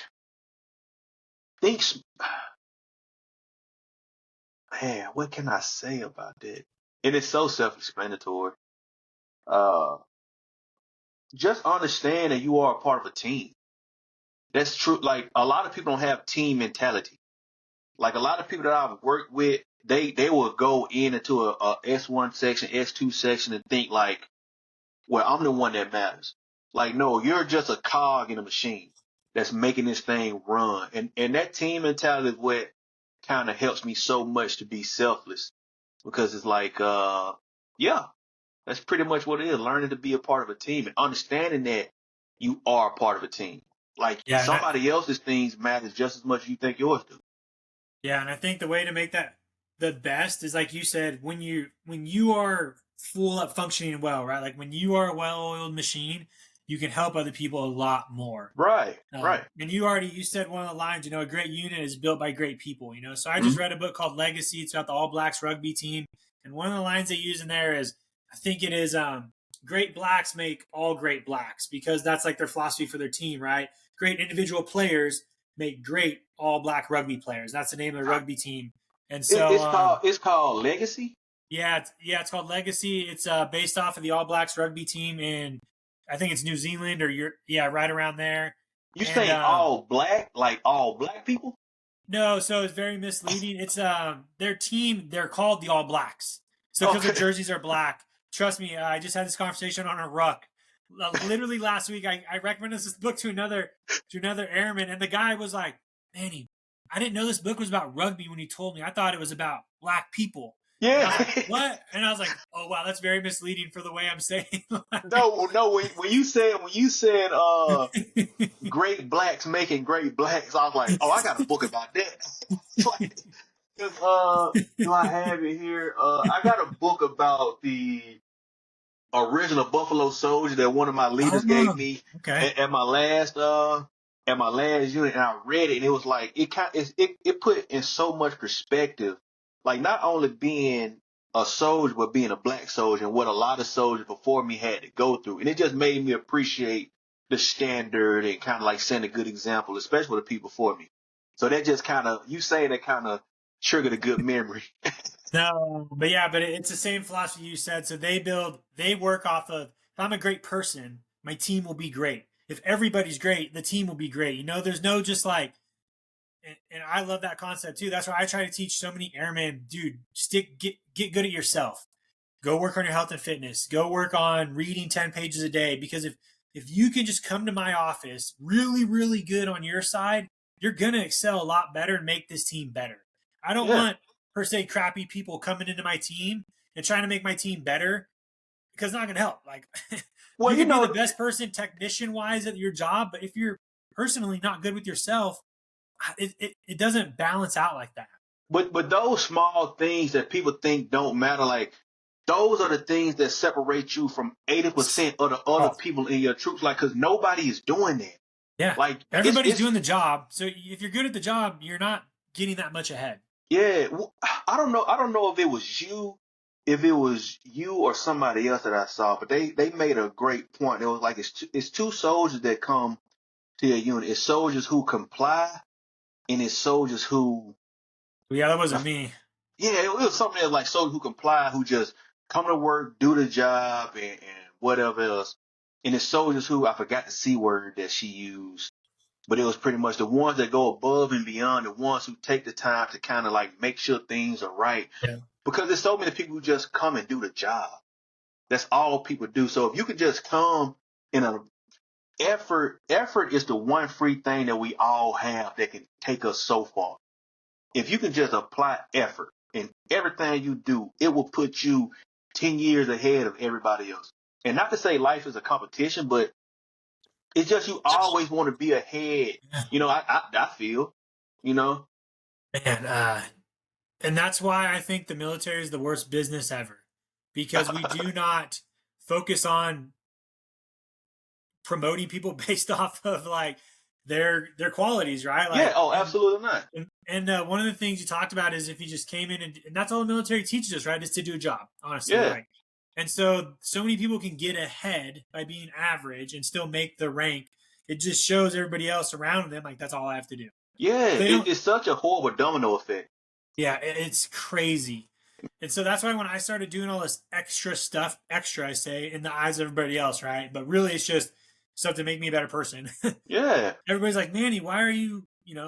B: think, man, what can I say about that? And it's so self-explanatory. Uh, just understand that you are a part of a team. That's true. Like a lot of people don't have team mentality. Like a lot of people that I've worked with, they will go into a S1 section, S2 section, and think like, well, I'm the one that matters. Like, no, you're just a cog in a machine that's making this thing run. And that team mentality is what kind of helps me so much to be selfless, because it's like, yeah, that's pretty much what it is. Learning to be a part of a team and understanding that you are a part of a team. Like
A: Yeah, and
B: somebody else's things matters just as much as you think yours do.
A: Yeah, and I think the way to make that the best is like you said, when you are full up functioning well, right? Like when you are a well-oiled machine, you can help other people a lot more.
B: Right, right.
A: And you said one of the lines, a great unit is built by great people, So I just
B: Mhm.
A: read a book called Legacy. It's about the All Blacks rugby team, and one of the lines they use in there is, I think it is, great blacks make all great blacks, because that's like their philosophy for their team, right? Great individual players make great all black rugby players. That's the name of the rugby team. And so,
B: It's called Legacy.
A: it's called Legacy. It's based off of the All Blacks rugby team in, I think it's New Zealand, or right around there.
B: You
A: And
B: saying all black, like all black people?
A: no, so it's very misleading. It's their team. They're called the All Blacks. So because their
B: Okay.
A: jerseys are black. Trust me, I just had this conversation on a ruck. Literally last week, I recommended this book to another airman, and the guy was like, "Manny, I didn't know this book was about rugby when he told me. I thought it was about black people." And I was
B: Yeah.
A: like, "What?" And I was like, "Oh wow, that's very misleading for the way I'm saying."
B: No, no. When you said great blacks making great blacks, I was like, oh, I got a book about that. Like, 'cause, do I have it here? I got a book about the original Buffalo Soldier that one of my leaders gave
A: Oh,
B: me
A: okay.
B: at my last unit, and I read it, and it was like it put in so much perspective, like not only being a soldier but being a black soldier and what a lot of soldiers before me had to go through, and it just made me appreciate the standard and kind of like setting a good example, especially with the people before me. So that just kind of you saying that kind of triggered a good memory.
A: No, but yeah, but it's the same philosophy you said. So they work off of, if I'm a great person, my team will be great. If everybody's great, the team will be great. There's no just like, and I love that concept too. That's why I try to teach so many airmen, dude, get good at yourself. Go work on your health and fitness. Go work on reading 10 pages a day. Because if you can just come to my office really, really good on your side, you're going to excel a lot better and make this team better. I don't
B: Yeah.
A: want, per se, crappy people coming into my team and trying to make my team better, because it's not going to help. Like,
B: Well,
A: you could be the best person technician wise at your job, but if you're personally not good with yourself, it doesn't balance out like that.
B: but those small things that people think don't matter, like those are the things that separate you from 80% of the other
A: Oh,
B: people in your troops. Like, cause nobody is doing that.
A: yeah.
B: Like,
A: Everybody's
B: it's
A: doing the job. So if you're good at the job, you're not getting that much ahead.
B: yeah. I don't know if it was you or somebody else that I saw, but they made a great point. It was like it's two soldiers that come to your unit. It's soldiers who comply, and it's soldiers who
A: But yeah, that wasn't me.
B: yeah, it was something else like soldiers who comply, who just come to work, do the job, and whatever else. And it's soldiers who I forgot the C word that she used, but it was pretty much the ones that go above and beyond, the ones who take the time to kind of like make sure things are right.
A: Yeah.
B: Because there's so many people who just come and do the job. That's all people do. So if you could just come in a effort is the one free thing that we all have that can take us so far. If you can just apply effort in everything you do, it will put you 10 years ahead of everybody else. And not to say life is a competition, but it's just you always want to be ahead. I feel, you know,
A: Man, and that's why I think the military is the worst business ever, because we do not focus on promoting people based off of like their qualities, right?
B: yeah,
A: Like,
B: oh,
A: and
B: absolutely not.
A: one of the things you talked about is if you just came in, and that's all the military teaches us, right? Is to do a job, honestly.
B: Yeah,
A: Like, and so many people can get ahead by being average and still make the rank. It just shows everybody else around them like that's all I have to do.
B: yeah,
A: They don't.
B: it's such a horrible domino effect.
A: Yeah, it's crazy. And so that's why when I started doing all this extra stuff, extra I say, in the eyes of everybody else, right? But really, it's just stuff to make me a better person.
B: Yeah,
A: Everybody's like, Manny, why are you,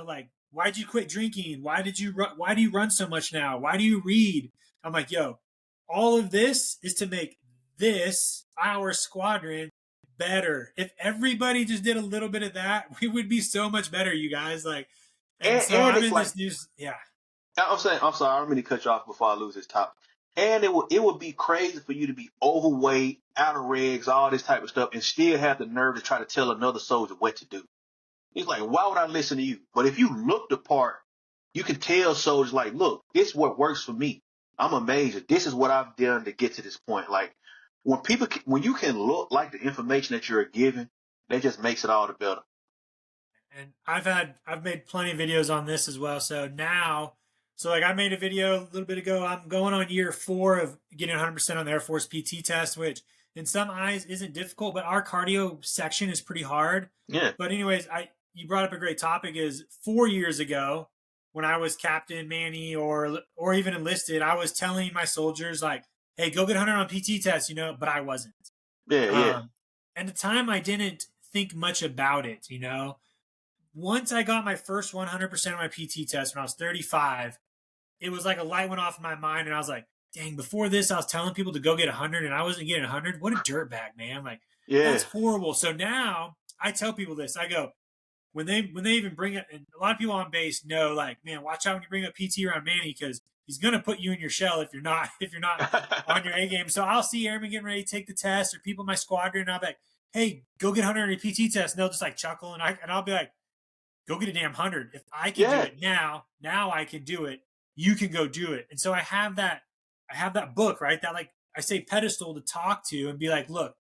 A: like, why'd you quit drinking? Why do you run so much now? Why do you read? I'm like, yo, all of this is to make this, our squadron, better. If everybody just did a little bit of that, we would be so much better, you guys. Like, and
B: and
A: so
B: and
A: I'm
B: it's
A: in
B: like
A: this news. Yeah.
B: I'm sorry, I don't mean to cut you off before I lose this topic. And it would be crazy for you to be overweight, out of regs, all this type of stuff, and still have the nerve to try to tell another soldier what to do. It's like, why would I listen to you? But if you look the part you can tell soldiers like, look, this is what works for me. I'm a major. This is what I've done to get to this point. Like when you can look like the information that you're given, that just makes it all the better.
A: And I've made plenty of videos on this as well. So now, so like I made a video a little bit ago. I'm going on year 4 of getting 100% on the Air Force PT test, which in some eyes isn't difficult, but our cardio section is pretty hard.
B: Yeah.
A: But anyways, you brought up a great topic. Is 4 years ago when I was Captain Manny or even enlisted, I was telling my soldiers like, "Hey, go get 100 on PT test," but I wasn't.
B: Yeah. Yeah.
A: At the time, I didn't think much about it. Once I got my first 100% of my PT test when I was 35, it was like a light went off in my mind, and I was like, dang, before this, I was telling people to go get 100, and I wasn't getting 100. What a dirtbag, man. Like, that's horrible. So now I tell people this. I go, when they even bring it, and a lot of people on base know, like, man, watch out when you bring up PT around Manny, because he's going to put you in your shell if you're not on your A game. So I'll see airmen getting ready to take the test or people in my squadron, and I'll be like, hey, go get 100 on your PT test. And they'll just like chuckle, and I'll be like, go get a damn 100. If I can do it now I can do it. You can go do it. And so I have that book, right? That like I say pedestal to talk to and be like, look,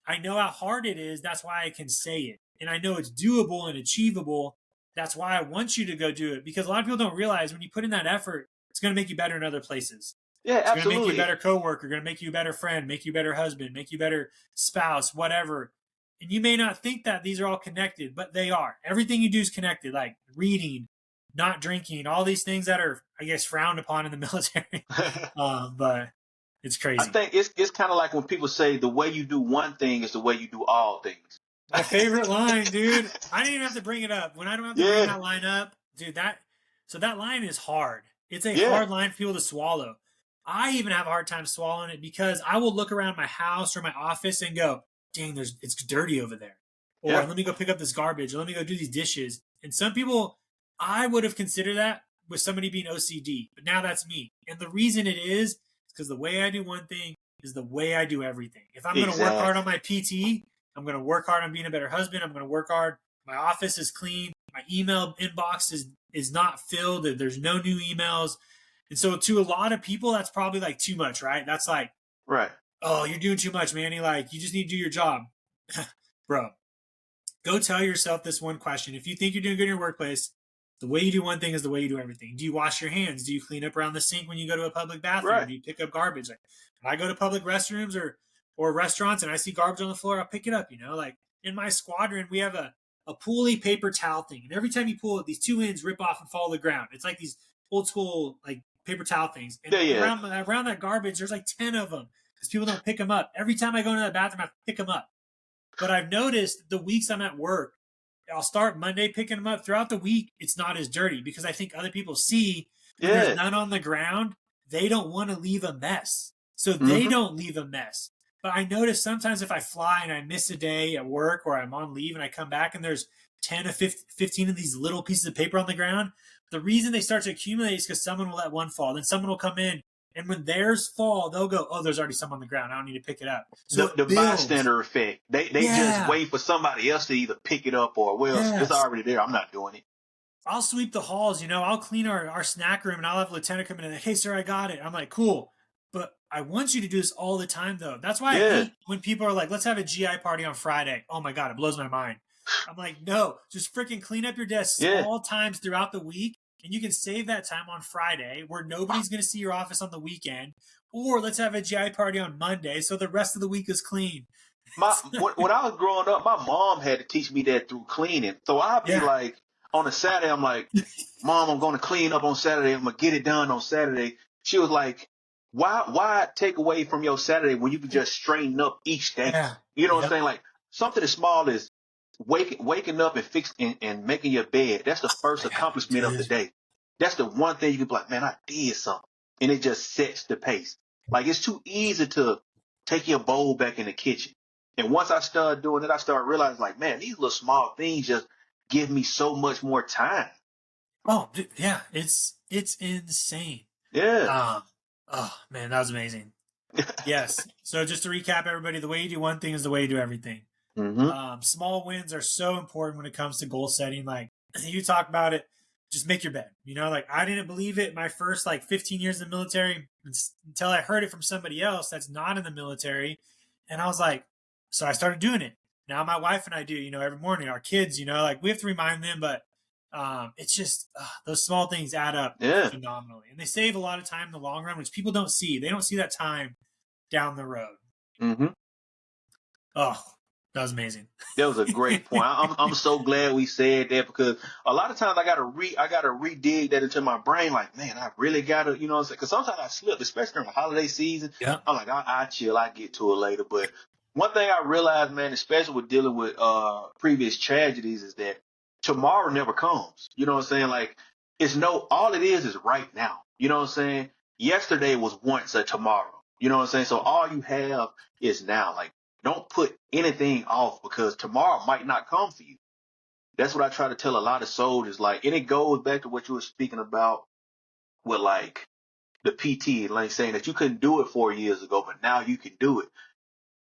A: I know how hard it is. That's why I can say it. And I know it's doable and achievable. That's why I want you to go do it. Because a lot of people don't realize when you put in that effort, it's going to make you better in other places.
B: Yeah,
A: it's
B: absolutely.
A: It's going to make you a better coworker, going to make you a better friend, make you a better husband, make you a better spouse, whatever. And you may not think that these are all connected, but they are. Everything you do is connected, like reading, not drinking, all these things that are, I guess, frowned upon in the military. But it's crazy.
B: I think it's kind of like when people say the way you do one thing is the way you do all things.
A: My favorite line, dude. I didn't even have to bring it up. When I don't have to bring that line up, dude, that line is hard. It's a hard line for people to swallow. I even have a hard time swallowing it because I will look around my house or my office and go, dang, it's dirty over there. Or let me go pick up this garbage. Or let me go do these dishes. And some people, I would have considered that with somebody being OCD. But now that's me. And the reason it is because the way I do one thing is the way I do everything. If I'm going to work hard on my PT, I'm going to work hard on being a better husband. I'm going to work hard. My office is clean. My email inbox is not filled. There's no new emails. And so to a lot of people, that's probably like too much, right? That's like,
B: right.
A: Oh, you're doing too much, Manny. Like, you just need to do your job. Bro, go tell yourself this one question. If you think you're doing good in your workplace, the way you do one thing is the way you do everything. Do you wash your hands? Do you clean up around the sink when you go to a public bathroom?
B: Right.
A: Do you pick up garbage? Like, when I go to public restrooms or restaurants and I see garbage on the floor, I'll pick it up, Like, in my squadron, we have a pulley paper towel thing. And every time you pull it, these two ends rip off and fall to the ground. It's like these old school, like, paper towel things. And around that garbage, there's like 10 of them. Because people don't pick them up. Every time I go into that bathroom, I have to pick them up. But I've noticed the weeks I'm at work, I'll start Monday picking them up. Throughout the week, it's not as dirty because I think other people see when there's none on the ground, they don't want to leave a mess. So they don't leave a mess. But I notice sometimes if I fly and I miss a day at work or I'm on leave and I come back and there's 10 or 15 of these little pieces of paper on the ground, the reason they start to accumulate is because someone will let one fall. Then someone will come in. And when theirs fall, they'll go, oh, there's already some on the ground. I don't need to pick it up. So
B: the bystander effect. They just wait for somebody else to either pick it up or, it's already there. I'm not doing it.
A: I'll sweep the halls, I'll clean our snack room and I'll have a lieutenant come in and, hey, sir, I got it. I'm like, cool. But I want you to do this all the time, though. That's why I hate when people are like, let's have a GI party on Friday. Oh, my God, it blows my mind. I'm like, no, just freaking clean up your desk small times throughout the week. And you can save that time on Friday where nobody's going to see your office on the weekend. Or let's have a GI party on Monday so the rest of the week is clean.
B: When I was growing up, my mom had to teach me that through cleaning. So I'd be like, on a Saturday, I'm like, Mom, I'm going to clean up on Saturday. I'm going to get it done on Saturday. She was like, why take away from your Saturday when you can just straighten up each day?
A: Yeah.
B: You know what I'm saying? Like something as small as waking up and fixing and making your bed. That's the first accomplishment of the day. That's the one thing you can be like, man, I did something. And it just sets the pace. Like it's too easy to take your bowl back in the kitchen. And once I started doing it, I started realizing like, man, these little small things just give me so much more time.
A: Oh, yeah. It's insane.
B: Yeah.
A: Oh, man, that was amazing. Yes. So just to recap, everybody, the way you do one thing is the way you do everything.
B: Mm-hmm.
A: Small wins are so important when it comes to goal setting. Like you talk about it, just make your bed. Like I didn't believe it my first like 15 years in the military until I heard it from somebody else that's not in the military. And I was like, so I started doing it. Now my wife and I do, every morning. Our kids, like we have to remind them, but it's just those small things add up
B: Yeah.
A: phenomenally, and they save a lot of time in the long run, which people don't see. They don't see that time down the road.
B: Mm-hmm.
A: Oh, that was amazing.
B: That was a great point. I'm so glad we said that, because a lot of times I gotta redig that into my brain. Like, man, I really gotta, you know what I'm saying? Because sometimes I slip, especially during the holiday season.
A: Yeah.
B: I'm like, I chill, I get to it later. But one thing I realized, man, especially with dealing with previous tragedies, is that tomorrow never comes. You know what I'm saying? Like, all it is right now. You know what I'm saying? Yesterday was once a tomorrow. You know what I'm saying? So all you have is now. Like, don't put anything off, because tomorrow might not come for you. That's what I try to tell a lot of soldiers. Like, and it goes back to what you were speaking about with like the PT, like saying that you couldn't do it 4 years ago, but now you can do it.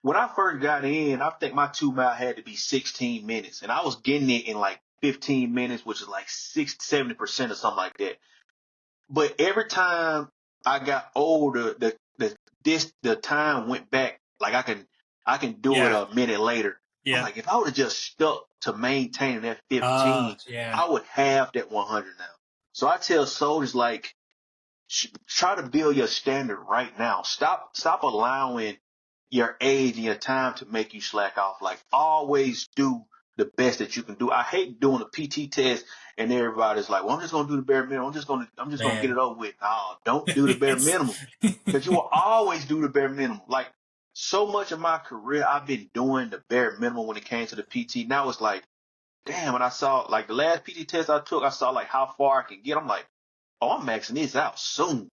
B: When I first got in, I think my 2 mile had to be 16 minutes, and I was getting it in like 15 minutes, which is like 70% or something like that. But every time I got older, the time went back. Like, I can do it
A: Yeah.
B: a minute later. I'm
A: Yeah.
B: like, if I would have just stuck to maintaining that 15,
A: Yeah.
B: I would have that 100 now. So I tell soldiers, like, try to build your standard right now. Stop allowing your age and your time to make you slack off. Like, always do the best that you can do. I hate doing a PT test and everybody's like, well, I'm just gonna do the bare minimum. I'm just gonna get
A: Man.
B: it over with. No, don't do the bare minimum, because you will always do the bare minimum. Like, so much of my career, I've been doing the bare minimum when it came to the PT. Now it's like, damn, when I saw like the last PT test I took, I saw like how far I can get. I'm like, oh, I'm maxing this out soon.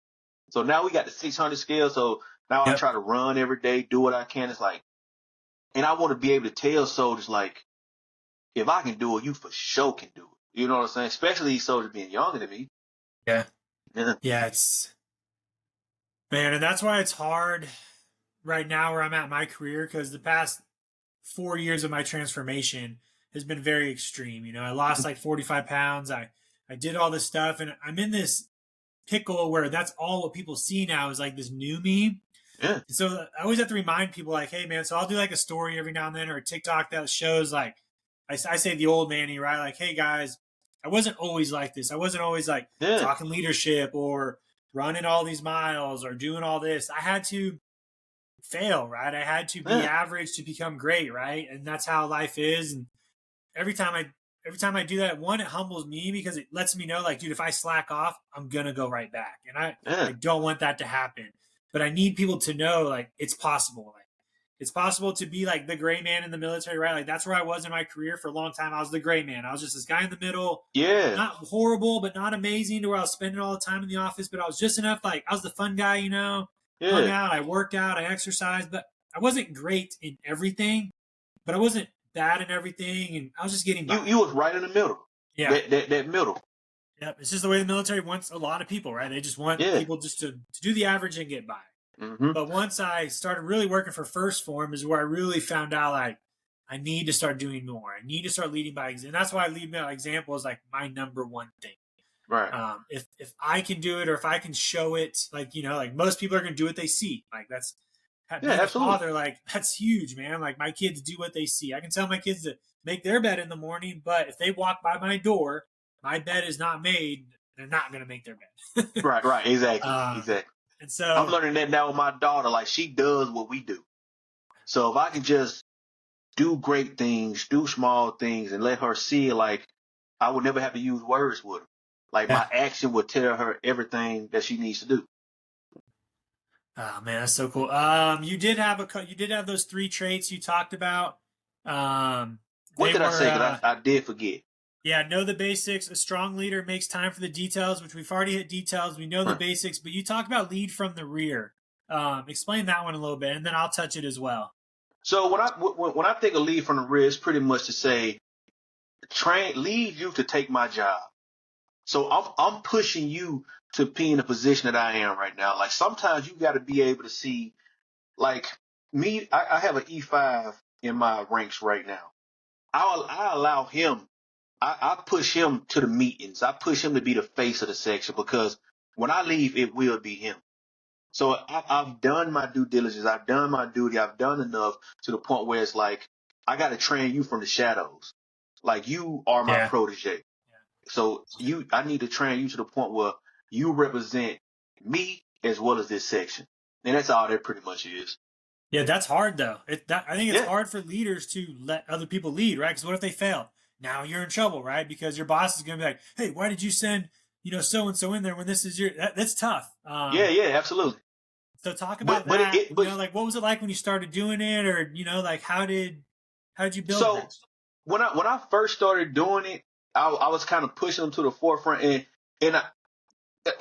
B: So now we got the 600 scale. So now I
A: Yep.
B: try to run every day, do what I can. It's like, and I want to be able to tell soldiers, like, if I can do it, you for sure can do it. You know what I'm saying? Especially these soldiers being younger than me.
A: Yeah.
B: Yeah.
A: Yeah. Man, and that's why it's hard right now where I'm at in my career, because the past 4 years of my transformation has been very extreme. I lost like 45 pounds. I did all this stuff, and I'm in this pickle where that's all what people see now is like this new me.
B: Yeah.
A: And so I always have to remind people, like, hey man, so I'll do like a story every now and then or a TikTok that shows like I say the old Manny, right? Like, hey guys, I wasn't always like this. I wasn't always like
B: Yeah.
A: talking leadership or running all these miles or doing all this. I had to fail, right? I had to be
B: Yeah.
A: average to become great, right? And that's how life is. And every time I do that, one, it humbles me because it lets me know, like, dude, if I slack off, I'm gonna go right back. And I
B: Yeah.
A: don't want that to happen. But I need people to know, like, it's possible. Like, it's possible to be like the gray man in the military, right? Like, that's where I was in my career for a long time. I was the gray man. I was just this guy in the middle,
B: Yeah.
A: not horrible, but not amazing to where I was spending all the time in the office, but I was just enough. Like, I was the fun guy, hung
B: Yeah.
A: out, I worked out, I exercised, but I wasn't great in everything, but I wasn't bad in everything, and I was just getting by.
B: You was right in the middle.
A: Yeah.
B: That middle.
A: Yep. It's just the way the military wants a lot of people, right? They just want
B: Yeah.
A: people just to do the average and get by.
B: Mm-hmm.
A: But once I started really working for First Form is where I really found out, like, I need to start doing more. I need to start leading by example. And that's why leading by example is like my number one thing.
B: Right.
A: If I can do it, or if I can show it, like, like most people are going to do what they see. Like, that's
B: Yeah,
A: being a
B: absolutely.
A: father, like, that's huge, man. Like, my kids do what they see. I can tell my kids to make their bed in the morning, but if they walk by my door, my bed is not made, they're not going to make their bed.
B: Right. Exactly.
A: um,
B: Exactly.
A: and
B: I'm
A: so,
B: learning that now with my daughter. Like, she does what we do. So if I can just do great things, do small things, and let her see it, like, I would never have to use words with her. Like,
A: yeah.
B: my action would tell her everything that she needs to do.
A: Oh man, that's so cool. You did have those three traits you talked about.
B: What
A: They
B: did I
A: were,
B: say? Because I did forget.
A: yeah, know the basics. A strong leader makes time for the details, which we've already hit details. We know the
B: Right.
A: basics, but you talk about lead from the rear. Explain that one a little bit, and then I'll touch it as well.
B: So when I think of lead from the rear, it's pretty much to say, lead you to take my job. So I'm pushing you to be in the position that I am right now. Like, sometimes you got to be able to see, like, me. I have an E5 in my ranks right now. I allow him I push him to the meetings. I push him to be the face of the section because when I leave, it will be him. So I've done my due diligence. I've done my duty. I've done enough to the point where it's like, I got to train you from the shadows. Like you are my
A: Yeah.
B: protege. So I need to train you to the point where you represent me as well as this section. And that's all that pretty much is.
A: Yeah, that's hard though. I think it's
B: Yeah.
A: hard for leaders to let other people lead, right? Because what if they fail? Now you're in trouble, right? Because your boss is going to be like, "Hey, why did you send so and so in there when this is that's tough."
B: Yeah. Yeah. Absolutely.
A: So talk about
B: But
A: that.
B: but
A: Like what was it like when you started doing it, or like how did you build
B: so
A: this?
B: when I first started doing it, I was kind of pushing him to the forefront, and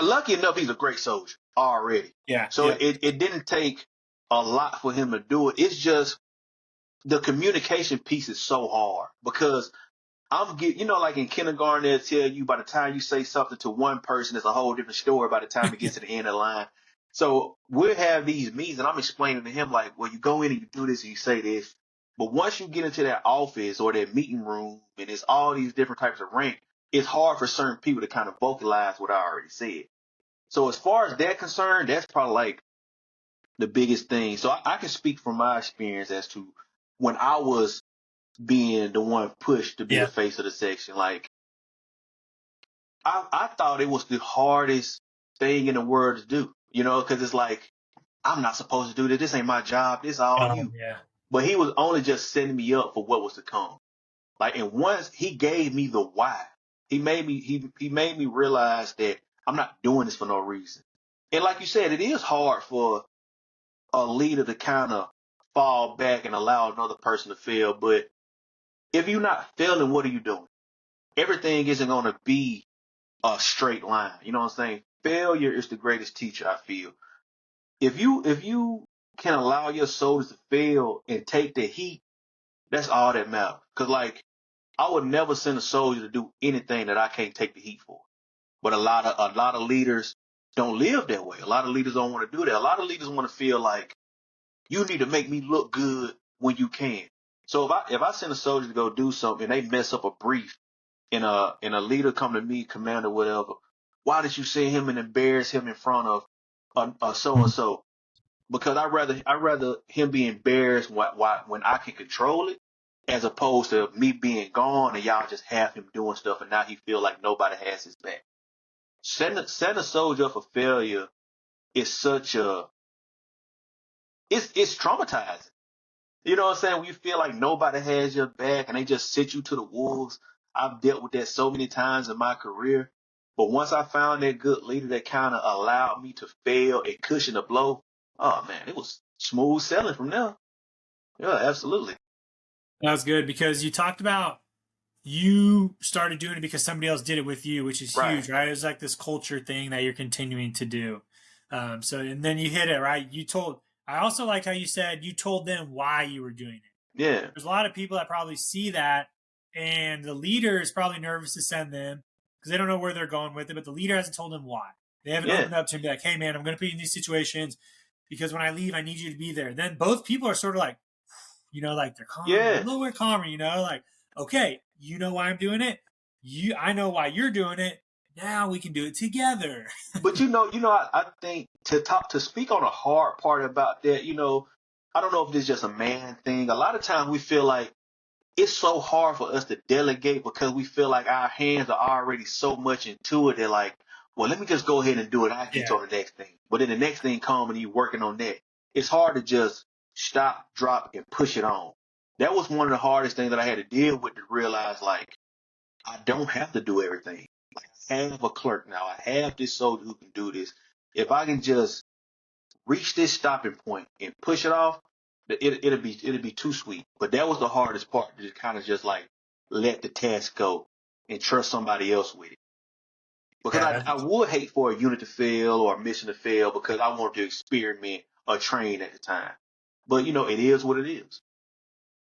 B: lucky enough, he's a great soldier already.
A: Yeah,
B: So
A: yeah,
B: it didn't take a lot for him to do it. It's just the communication piece is so hard because like in kindergarten, they'll tell you by the time you say something to one person, it's a whole different story by the time it gets to the end of the line. So we'll have these meetings and I'm explaining to him like, well, you go in and you do this and you say this. But once you get into that office or that meeting room and it's all these different types of rank, it's hard for certain people to kind of vocalize what I already said. So as far as that concerned, that's probably like the biggest thing. So I can speak from my experience as to when I was being the one pushed to be the
A: yeah.
B: face of the section. Like I thought it was the hardest thing in the world to do, because it's like I'm not supposed to do this. This ain't my job. This all you.
A: Yeah.
B: But he was only just setting me up for what was to come. Like, and once he gave me the why, he made me realize that I'm not doing this for no reason. And like you said, it is hard for a leader to kind of fall back and allow another person to fail. But if you're not failing, what are you doing? Everything isn't going to be a straight line. You know what I'm saying? Failure is the greatest teacher, I feel. If you can allow your soldiers to fail and take the heat, that's all that matters. Cause like I would never send a soldier to do anything that I can't take the heat for. But a lot of leaders don't live that way. A lot of leaders don't want to do that. A lot of leaders want to feel like you need to make me look good when you can. So if I send a soldier to go do something and they mess up a brief and a leader come to me, commander, whatever, why did you send him and embarrass him in front of a so and so? Because I rather him be embarrassed when I can control it, as opposed to me being gone and y'all just have him doing stuff and now he feel like nobody has his back. Setting a soldier up for failure is such a it's traumatizing. You know what I'm saying? When you feel like nobody has your back and they just sit you to the wolves. I've dealt with that so many times in my career. But once I found that good leader that kind of allowed me to fail and cushion the blow, oh man, it was smooth sailing from there. Yeah, absolutely.
A: That was good because you talked about you started doing it because somebody else did it with you, which is
B: Right.
A: huge, right? It's like this culture thing that you're continuing to do. And then you hit it, right? I also like how you said you told them why you were doing it.
B: Yeah.
A: There's a lot of people that probably see that, and the leader is probably nervous to send them because they don't know where they're going with it, but the leader hasn't told them why. They haven't
B: Yeah.
A: opened up to him, be like, hey, man, I'm going to put you in these situations because when I leave, I need you to be there. Then both people are sort of like, like they're calm, a
B: Yeah.
A: little bit calmer, like, okay, you know why I'm doing it. I know why you're doing it. Now we can do it together.
B: But I think to speak on the hard part about that, I don't know if this is just a man thing. A lot of times we feel like it's so hard for us to delegate because we feel like our hands are already so much into it. They're like, well, let me just go ahead and do it. I'll get
A: Yeah.
B: on the next thing. But then the next thing comes and you're working on that. It's hard to just stop, drop, and push it on. That was one of the hardest things that I had to deal with to realize, like, I don't have to do everything. Like, I have a clerk now. I have this soldier who can do this. If I can just reach this stopping point and push it off, it'll be too sweet. But that was the hardest part, to kind of just like let the task go and trust somebody else with it. Because
A: Yeah.
B: I would hate for a unit to fail or a mission to fail because I wanted to experiment or train at the time. But it is what it is.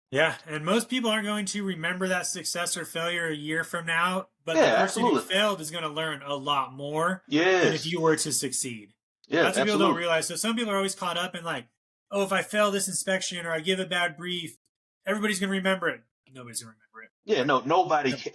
A: Yeah. And most people aren't going to remember that success or failure a year from now, but the
B: Yeah,
A: person who
B: absolutely.
A: failed is going to learn a lot more than if
B: Yes.
A: you were to succeed.
B: Yeah,
A: That's what people don't
B: absolutely.
A: realize. So some people are always caught up in like, oh, if I fail this inspection or I give a bad brief, everybody's going to remember it. Nobody's going to remember it.
B: Yeah, no, nobody
A: Like,
B: can.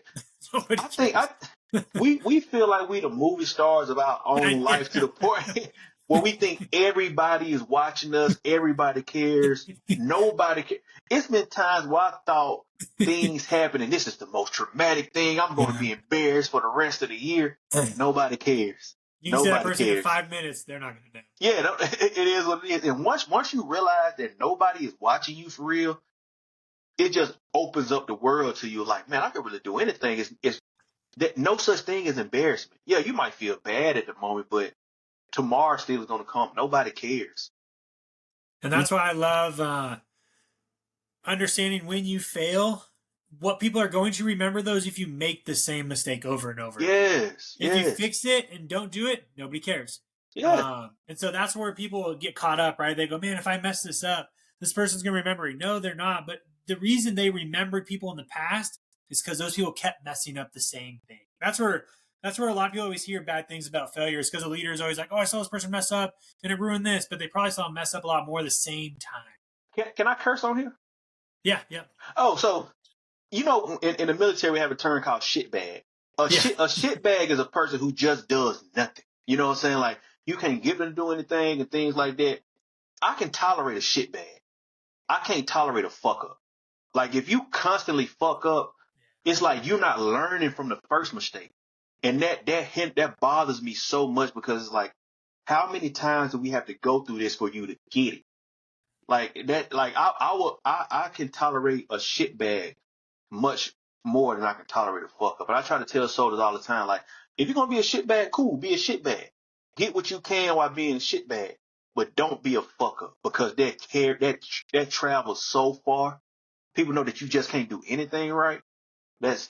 A: Nobody
B: I think
A: cares.
B: we feel like we the movie stars of our own
A: Yeah.
B: life to the point where we think everybody is watching us, everybody cares, nobody cares. It's been times where I thought things happen and this is the most traumatic thing. I'm going to be embarrassed for the rest of the year. Nobody cares.
A: You can see that
B: Nobody
A: person in
B: cares.
A: 5 minutes, they're not going to know.
B: Yeah, it is what it is. And once you realize that nobody is watching you for real, it just opens up the world to you. Like, man, I can really do anything. It's that no such thing as embarrassment. Yeah, you might feel bad at the moment, but tomorrow still is going to come. Nobody cares.
A: And
B: We
A: that's why I love understanding when you fail, what people are going to remember those if you make the same mistake over and over again.
B: yes,
A: If you
B: yes,
A: fix it and don't do it, nobody cares.
B: yeah,
A: And so that's where people get caught up, right? They go, man, if I mess this up, this person's going to remember me. No, they're not. But the reason they remembered people in the past is because those people kept messing up the same thing. That's where a lot of people always hear bad things about failure. Is because a leader is always like, oh, I saw this person mess up and it ruined this, but they probably saw them mess up a lot more the same time.
B: can I curse on here?
A: Yeah, yeah,
B: Oh, so in the military we have a term called shitbag.
A: yeah.
B: A shitbag is a person who just does nothing. You know what I'm saying? Like you can't get them to do anything and things like that. I can tolerate a shitbag. I can't tolerate a fuck up. Like if you constantly fuck up, it's like you're not learning from the first mistake. And that bothers me so much because it's like, how many times do we have to go through this for you to get it? Like that, like I can tolerate a shitbag much more than I can tolerate a fuck up. And I try to tell soldiers all the time, like, if you're gonna be a shitbag, cool, be a shitbag. Get what you can while being a shitbag, but don't be a fuck up because that travels so far. People know that you just can't do anything right. That's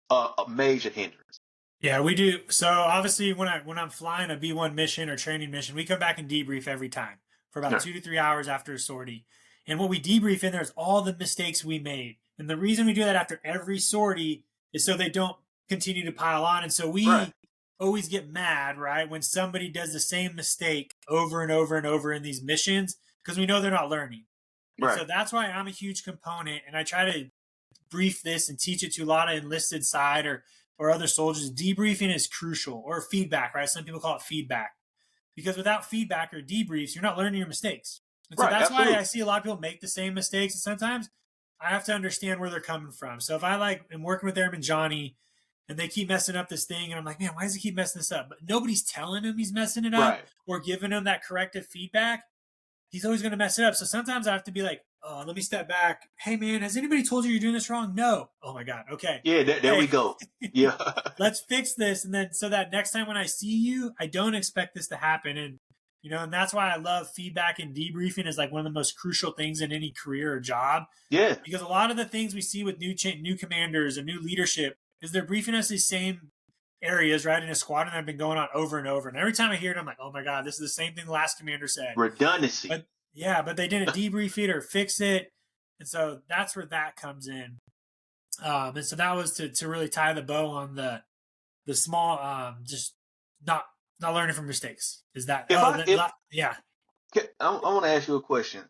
B: a major hindrance.
A: Yeah, we do. So obviously, when I'm flying a B1 mission or training mission, we come back and debrief every time for about
B: Yeah.
A: 2 to 3 hours after a sortie. And what we debrief in there is all the mistakes we made. And the reason we do that after every sortie is so they don't continue to pile on. And so
B: Right.
A: we always get mad, right, when somebody does the same mistake over and over and over in these missions because we know they're not learning. And
B: Right.
A: so that's why I'm a huge component, and I try to brief this and teach it to a lot of enlisted side or other soldiers. Debriefing is crucial, or feedback, right? Some people call it feedback. Because without feedback or debriefs, you're not learning your mistakes. And so
B: Right.
A: that's why I
B: Absolutely.
A: see a lot of people make the same mistakes. And sometimes I have to understand where they're coming from. So if I am working with Airman Johnny and they keep messing up this thing, and I'm like, man, why does he keep messing this up? But nobody's telling him he's messing it up
B: Right.
A: or giving him that corrective feedback. He's always going to mess it up. So sometimes I have to be like, oh, let me step back. Hey, man, has anybody told you you're doing this wrong? No. Oh, my God. Okay.
B: Yeah. There we
A: Hey,
B: go. Yeah.
A: let's fix this. And then so that next time when I see you, I don't expect this to happen. And that's why I love feedback and debriefing is like one of the most crucial things in any career or job.
B: Yeah.
A: Because a lot of the things we see with new commanders and new leadership is they're briefing us these same areas, right, in a squadron that have been going on over and over. And every time I hear it, I'm like, oh my God, this is the same thing the last commander said.
B: Redundancy.
A: But yeah, but they didn't debrief it or fix it. And so that's where that comes in. And so that was to really tie the bow on the small, just not learning from mistakes. Is that,
B: If I if
A: yeah.
B: I want to ask you a question.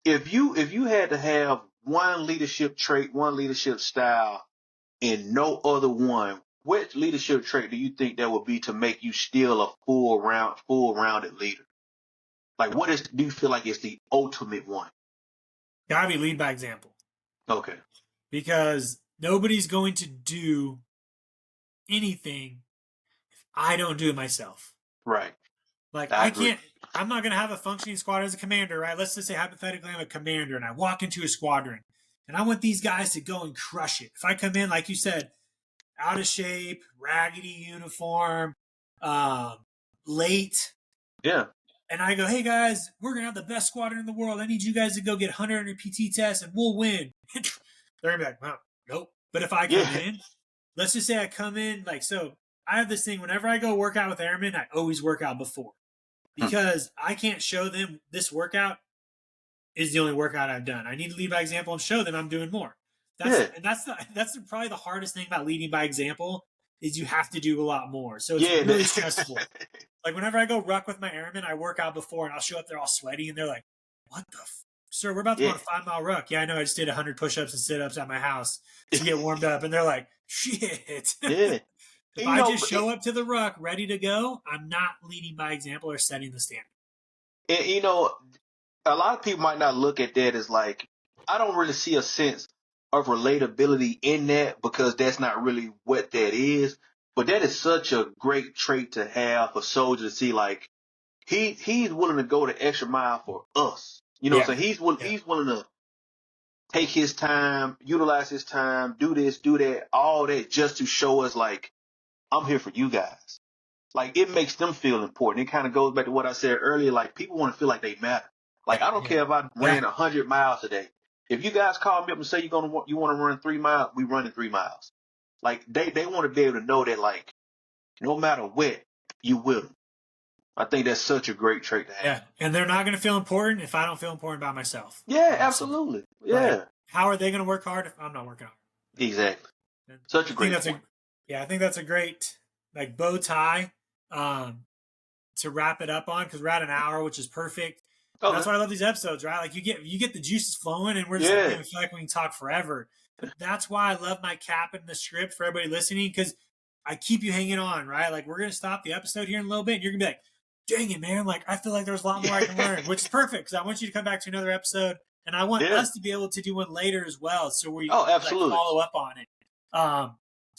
B: If you had to have one leadership trait, one leadership style, and no other one, what leadership trait do you think that would be to make you still a full rounded leader? Like, do you feel like it's the ultimate one?
A: Gotta be lead by example.
B: Okay.
A: Because nobody's going to do anything if I don't do it myself.
B: Right.
A: Like
B: I agree.
A: I'm not going to have a functioning squad as a commander, right? Let's just say hypothetically I'm a commander and I walk into a squadron and I want these guys to go and crush it. If I come in, like you said, out of shape, raggedy uniform, late,
B: Yeah.
A: and I go, hey guys, we're going to have the best squadron in the world. I need you guys to go get 100 PT tests and we'll win. They're going to be like, well, nope. But if I come
B: Yeah.
A: in, let's just say I come in, like, so I have this thing, whenever I go work out with airmen, I always work out before. Because I can't show them this workout is the only workout I've done. I need to lead by example and show them I'm doing more.
B: Yeah.
A: That's probably the hardest thing about leading by example is you have to do a lot more. So it's
B: Yeah.
A: really stressful. Like whenever I go ruck with my airmen, I work out before and I'll show up there all sweaty and they're like, what the sir, we're about to go
B: Yeah,
A: on a 5 mile ruck. Yeah, I know. I just did 100 push-ups and sit-ups at my house to get warmed up. And they're like, shit.
B: yeah.
A: If
B: You
A: I
B: know,
A: just show up to the ruck ready to go, I'm not leading by example or setting the standard.
B: you know, a lot of people might not look at that as like, I don't really see a sense of relatability in that because that's not really what that is. But that is such a great trait to have for soldiers to see, like, he's willing to go the extra mile for us. You know what
A: Yeah.
B: I'm saying?
A: Yeah.
B: He's willing to take his time, utilize his time, do this, do that, all that just to show us like, I'm here for you guys. Like it makes them feel important. It kind of goes back to what I said earlier. Like people want to feel like they matter. Like I don't
A: Yeah.
B: care if I
A: Yeah.
B: ran 100 miles today. If you guys call me up and say you want to run 3 miles, we running 3 miles. Like they want to be able to know that like no matter what, you will. I think that's such a great trait to have.
A: Yeah. And they're not going to feel important if I don't feel important by myself.
B: Yeah,
A: So,
B: absolutely.
A: like,
B: Yeah,
A: how are they going to work hard if I'm not working hard?
B: exactly.
A: And
B: Such
A: I
B: a
A: think
B: great
A: that's
B: point.
A: I think that's a great like bow tie um, to wrap it up on because we're at an hour, which is perfect. And that's
B: Okay.
A: why I love these episodes, right? Like you get the juices flowing, and we're just like, man,
B: Yeah.
A: we feel like we can talk forever. But that's why I love my cap in the script for everybody listening because I keep you hanging on, right? Like we're gonna stop the episode here in a little bit, and you're gonna be like, dang it, man! Like I feel like there's a lot more I can learn, which is perfect because I want you to come back to another episode, and I want
B: Yeah.
A: us to be able to do one later as well, so we
B: Oh,
A: like
B: absolutely.
A: follow up on it.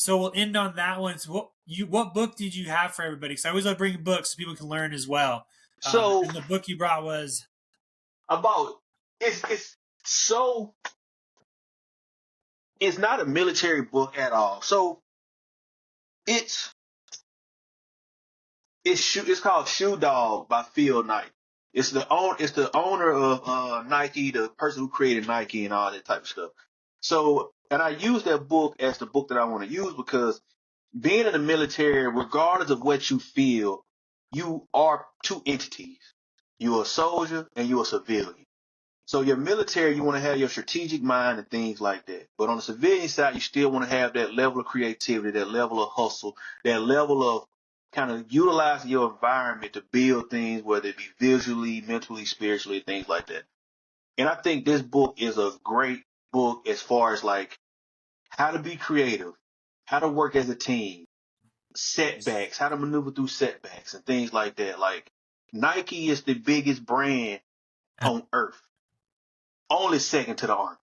A: So we'll end on that one. So what book did you have for everybody? Because I always love bringing books so people can learn as well.
B: So
A: And the book you brought was
B: about it's so it's not a military book at all. So it's it's called Shoe Dog by Phil Knight. It's the owner of Nike, the person who created Nike and all that type of stuff. So and I use that book as the book that I want to use because being in the military, regardless of what you feel, you are two entities. You're a soldier and you're a civilian. So your military, you want to have your strategic mind and things like that. But on the civilian side, you still want to have that level of creativity, that level of hustle, that level of kind of utilizing your environment to build things, whether it be visually, mentally, spiritually, things like that. And I think this book is a great book as far as like how to be creative, how to work as a team, setbacks, how to maneuver through setbacks and things like that. Like Nike is the biggest brand on earth, only second to the Army.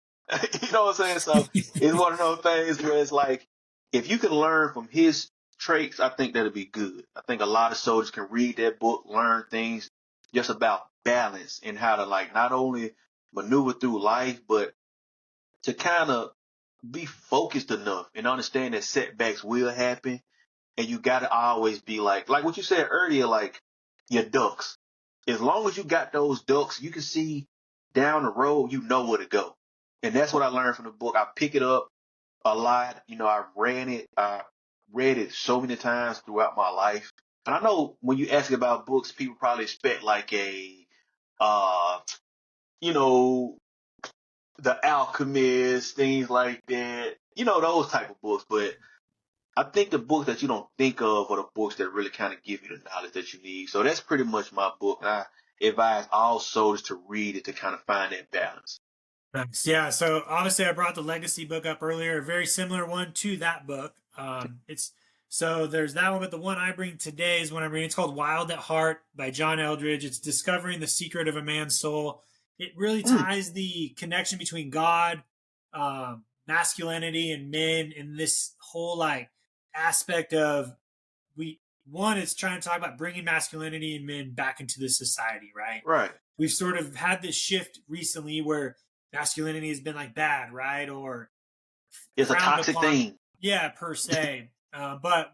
B: You know what I'm saying? So it's one of those things where it's like, if you can learn from his traits, I think that'll be good. I think a lot of soldiers can read that book, learn things just about balance and how to like not only maneuver through life, but to kind of be focused enough and understand that setbacks will happen. And you got to always be like what you said earlier, like your ducks. As long as you got those ducks, you can see down the road, you know where to go. And that's what I learned from the book. I pick it up a lot. You know, I read it so many times throughout my life. And I know when you ask about books, people probably expect like uh, you know, The Alchemist, things like that. You know, those type of books. But I think the books that you don't think of are the books that really kind of give you the knowledge that you need. So that's pretty much my book. I advise all soldiers to read it to kind of find that balance.
A: nice. Yeah. So obviously, I brought the Legacy book up earlier, a very similar one to that book. It's so there's that one, but the one I bring today is one I'm reading. It's called Wild at Heart by John Eldredge. It's discovering the secret of a man's soul. It really
B: Mm,
A: ties the connection between God, masculinity, and men in this whole like aspect of we one is trying to talk about bringing masculinity and men back into the society, right?
B: right.
A: We've sort of had this shift recently where masculinity has been like bad, right? Or
B: It's a
A: frowned
B: toxic
A: upon,
B: thing.
A: yeah, per se. But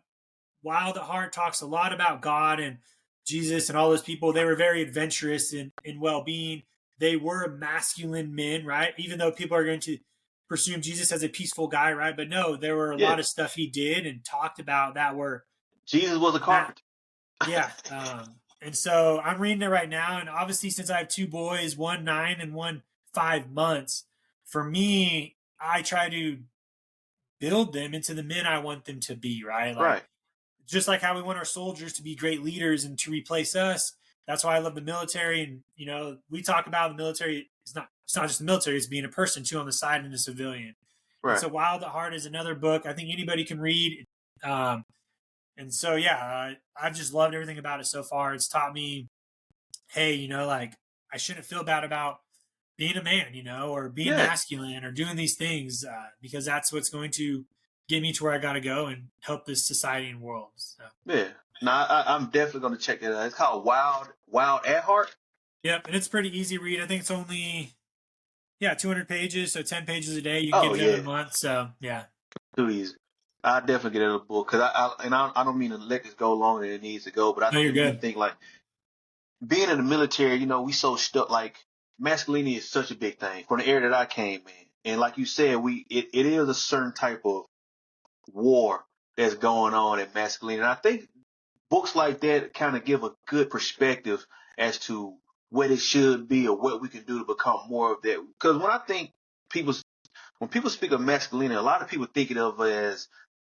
A: Wild at Heart talks a lot about God and Jesus and all those people. They were very adventurous in well being. They were masculine men, right? Even though people are going to presume Jesus as a peaceful guy, right? But no, there were a
B: Yeah.
A: lot of stuff he did and talked about that were
B: Jesus was a
A: that
B: carpenter.
A: yeah. And so I'm reading it right now. And obviously, since I have two boys, one 9 and one 5 months, for me, I try to build them into the men I want them to be, right? Like,
B: Right.
A: just like how we want our soldiers to be great leaders and to replace us. That's why I love the military. And, we talk about the military is not it's not just the military; it's being a person too on the side and a civilian. And
B: Right.
A: so, Wild at Heart is another book I think anybody can read. Um, and so, yeah, I've just loved everything about it so far. It's taught me, hey, like I shouldn't feel bad about being a man, or being
B: Yeah.
A: masculine or doing these things because that's what's going to get me to where I got to go and help this society and world. So,
B: Yeah. Now I'm definitely gonna check that out. It's called Wild at Heart.
A: yep, and it's pretty easy read. I think it's only 200 pages, so 10 pages a day. You can
B: Oh
A: get it in a
B: yeah,
A: month. So yeah,
B: too easy. I definitely get out of the book because I don't mean to let this go longer than it needs to go, but I
A: no, you're
B: really do
A: good.
B: think like being in the military, we so stuck like masculinity is such a big thing from the era that I came in, and like you said, it is a certain type of war that's going on in masculinity, and I think books like that kind of give a good perspective as to what it should be or what we can do to become more of that. Because people, when people speak of masculinity, a lot of people think of it as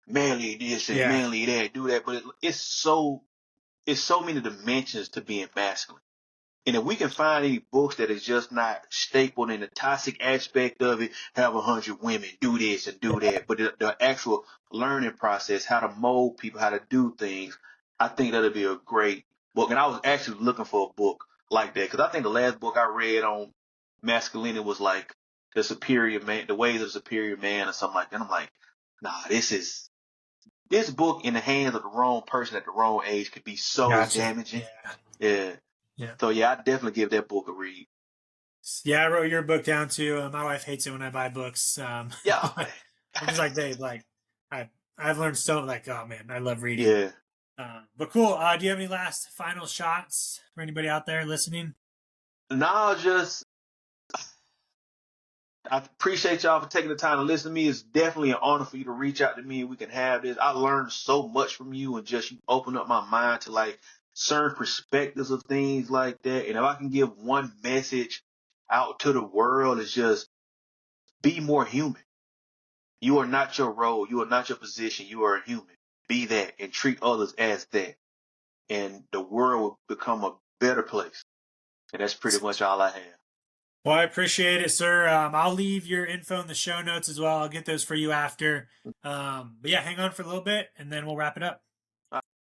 B: manly this and
A: Yeah,
B: manly that, do that, but it's so many dimensions to being masculine. And if we can find any books that is just not stapled in the toxic aspect of it, have 100 women do this and do that, but the actual learning process, how to mold people, how to do things, I think that'll be a great book. And I was actually looking for a book like that because I think the last book I read on masculinity was like the superior man, the ways of superior man, or something like that. I'm like, nah, this book in the hands of the wrong person at the wrong age could be so
A: gotcha.
B: damaging.
A: Yeah,
B: Yeah.
A: yeah.
B: So yeah, I definitely give that book a read.
A: Yeah, I wrote your book down too. My wife hates it when I buy books.
B: Yeah,
A: But I'm just like, babe, like I I've learned so like, oh man, I love reading.
B: yeah.
A: But cool. Do you have any last final shots for anybody out there listening?
B: Now just I appreciate y'all for taking the time to listen to me. It's definitely an honor for you to reach out to me and we can have this. I learned so much from you and just you open up my mind to like certain perspectives of things like that. And if I can give one message out to the world, it's just be more human. You are not your role. You are not your position. You are a human. Be that and treat others as that. And the world will become a better place. And that's pretty much all I have.
A: Well, I appreciate it, sir. I'll leave your info in the show notes as well. I'll get those for you after. But yeah, hang on for a little bit and then we'll wrap it up.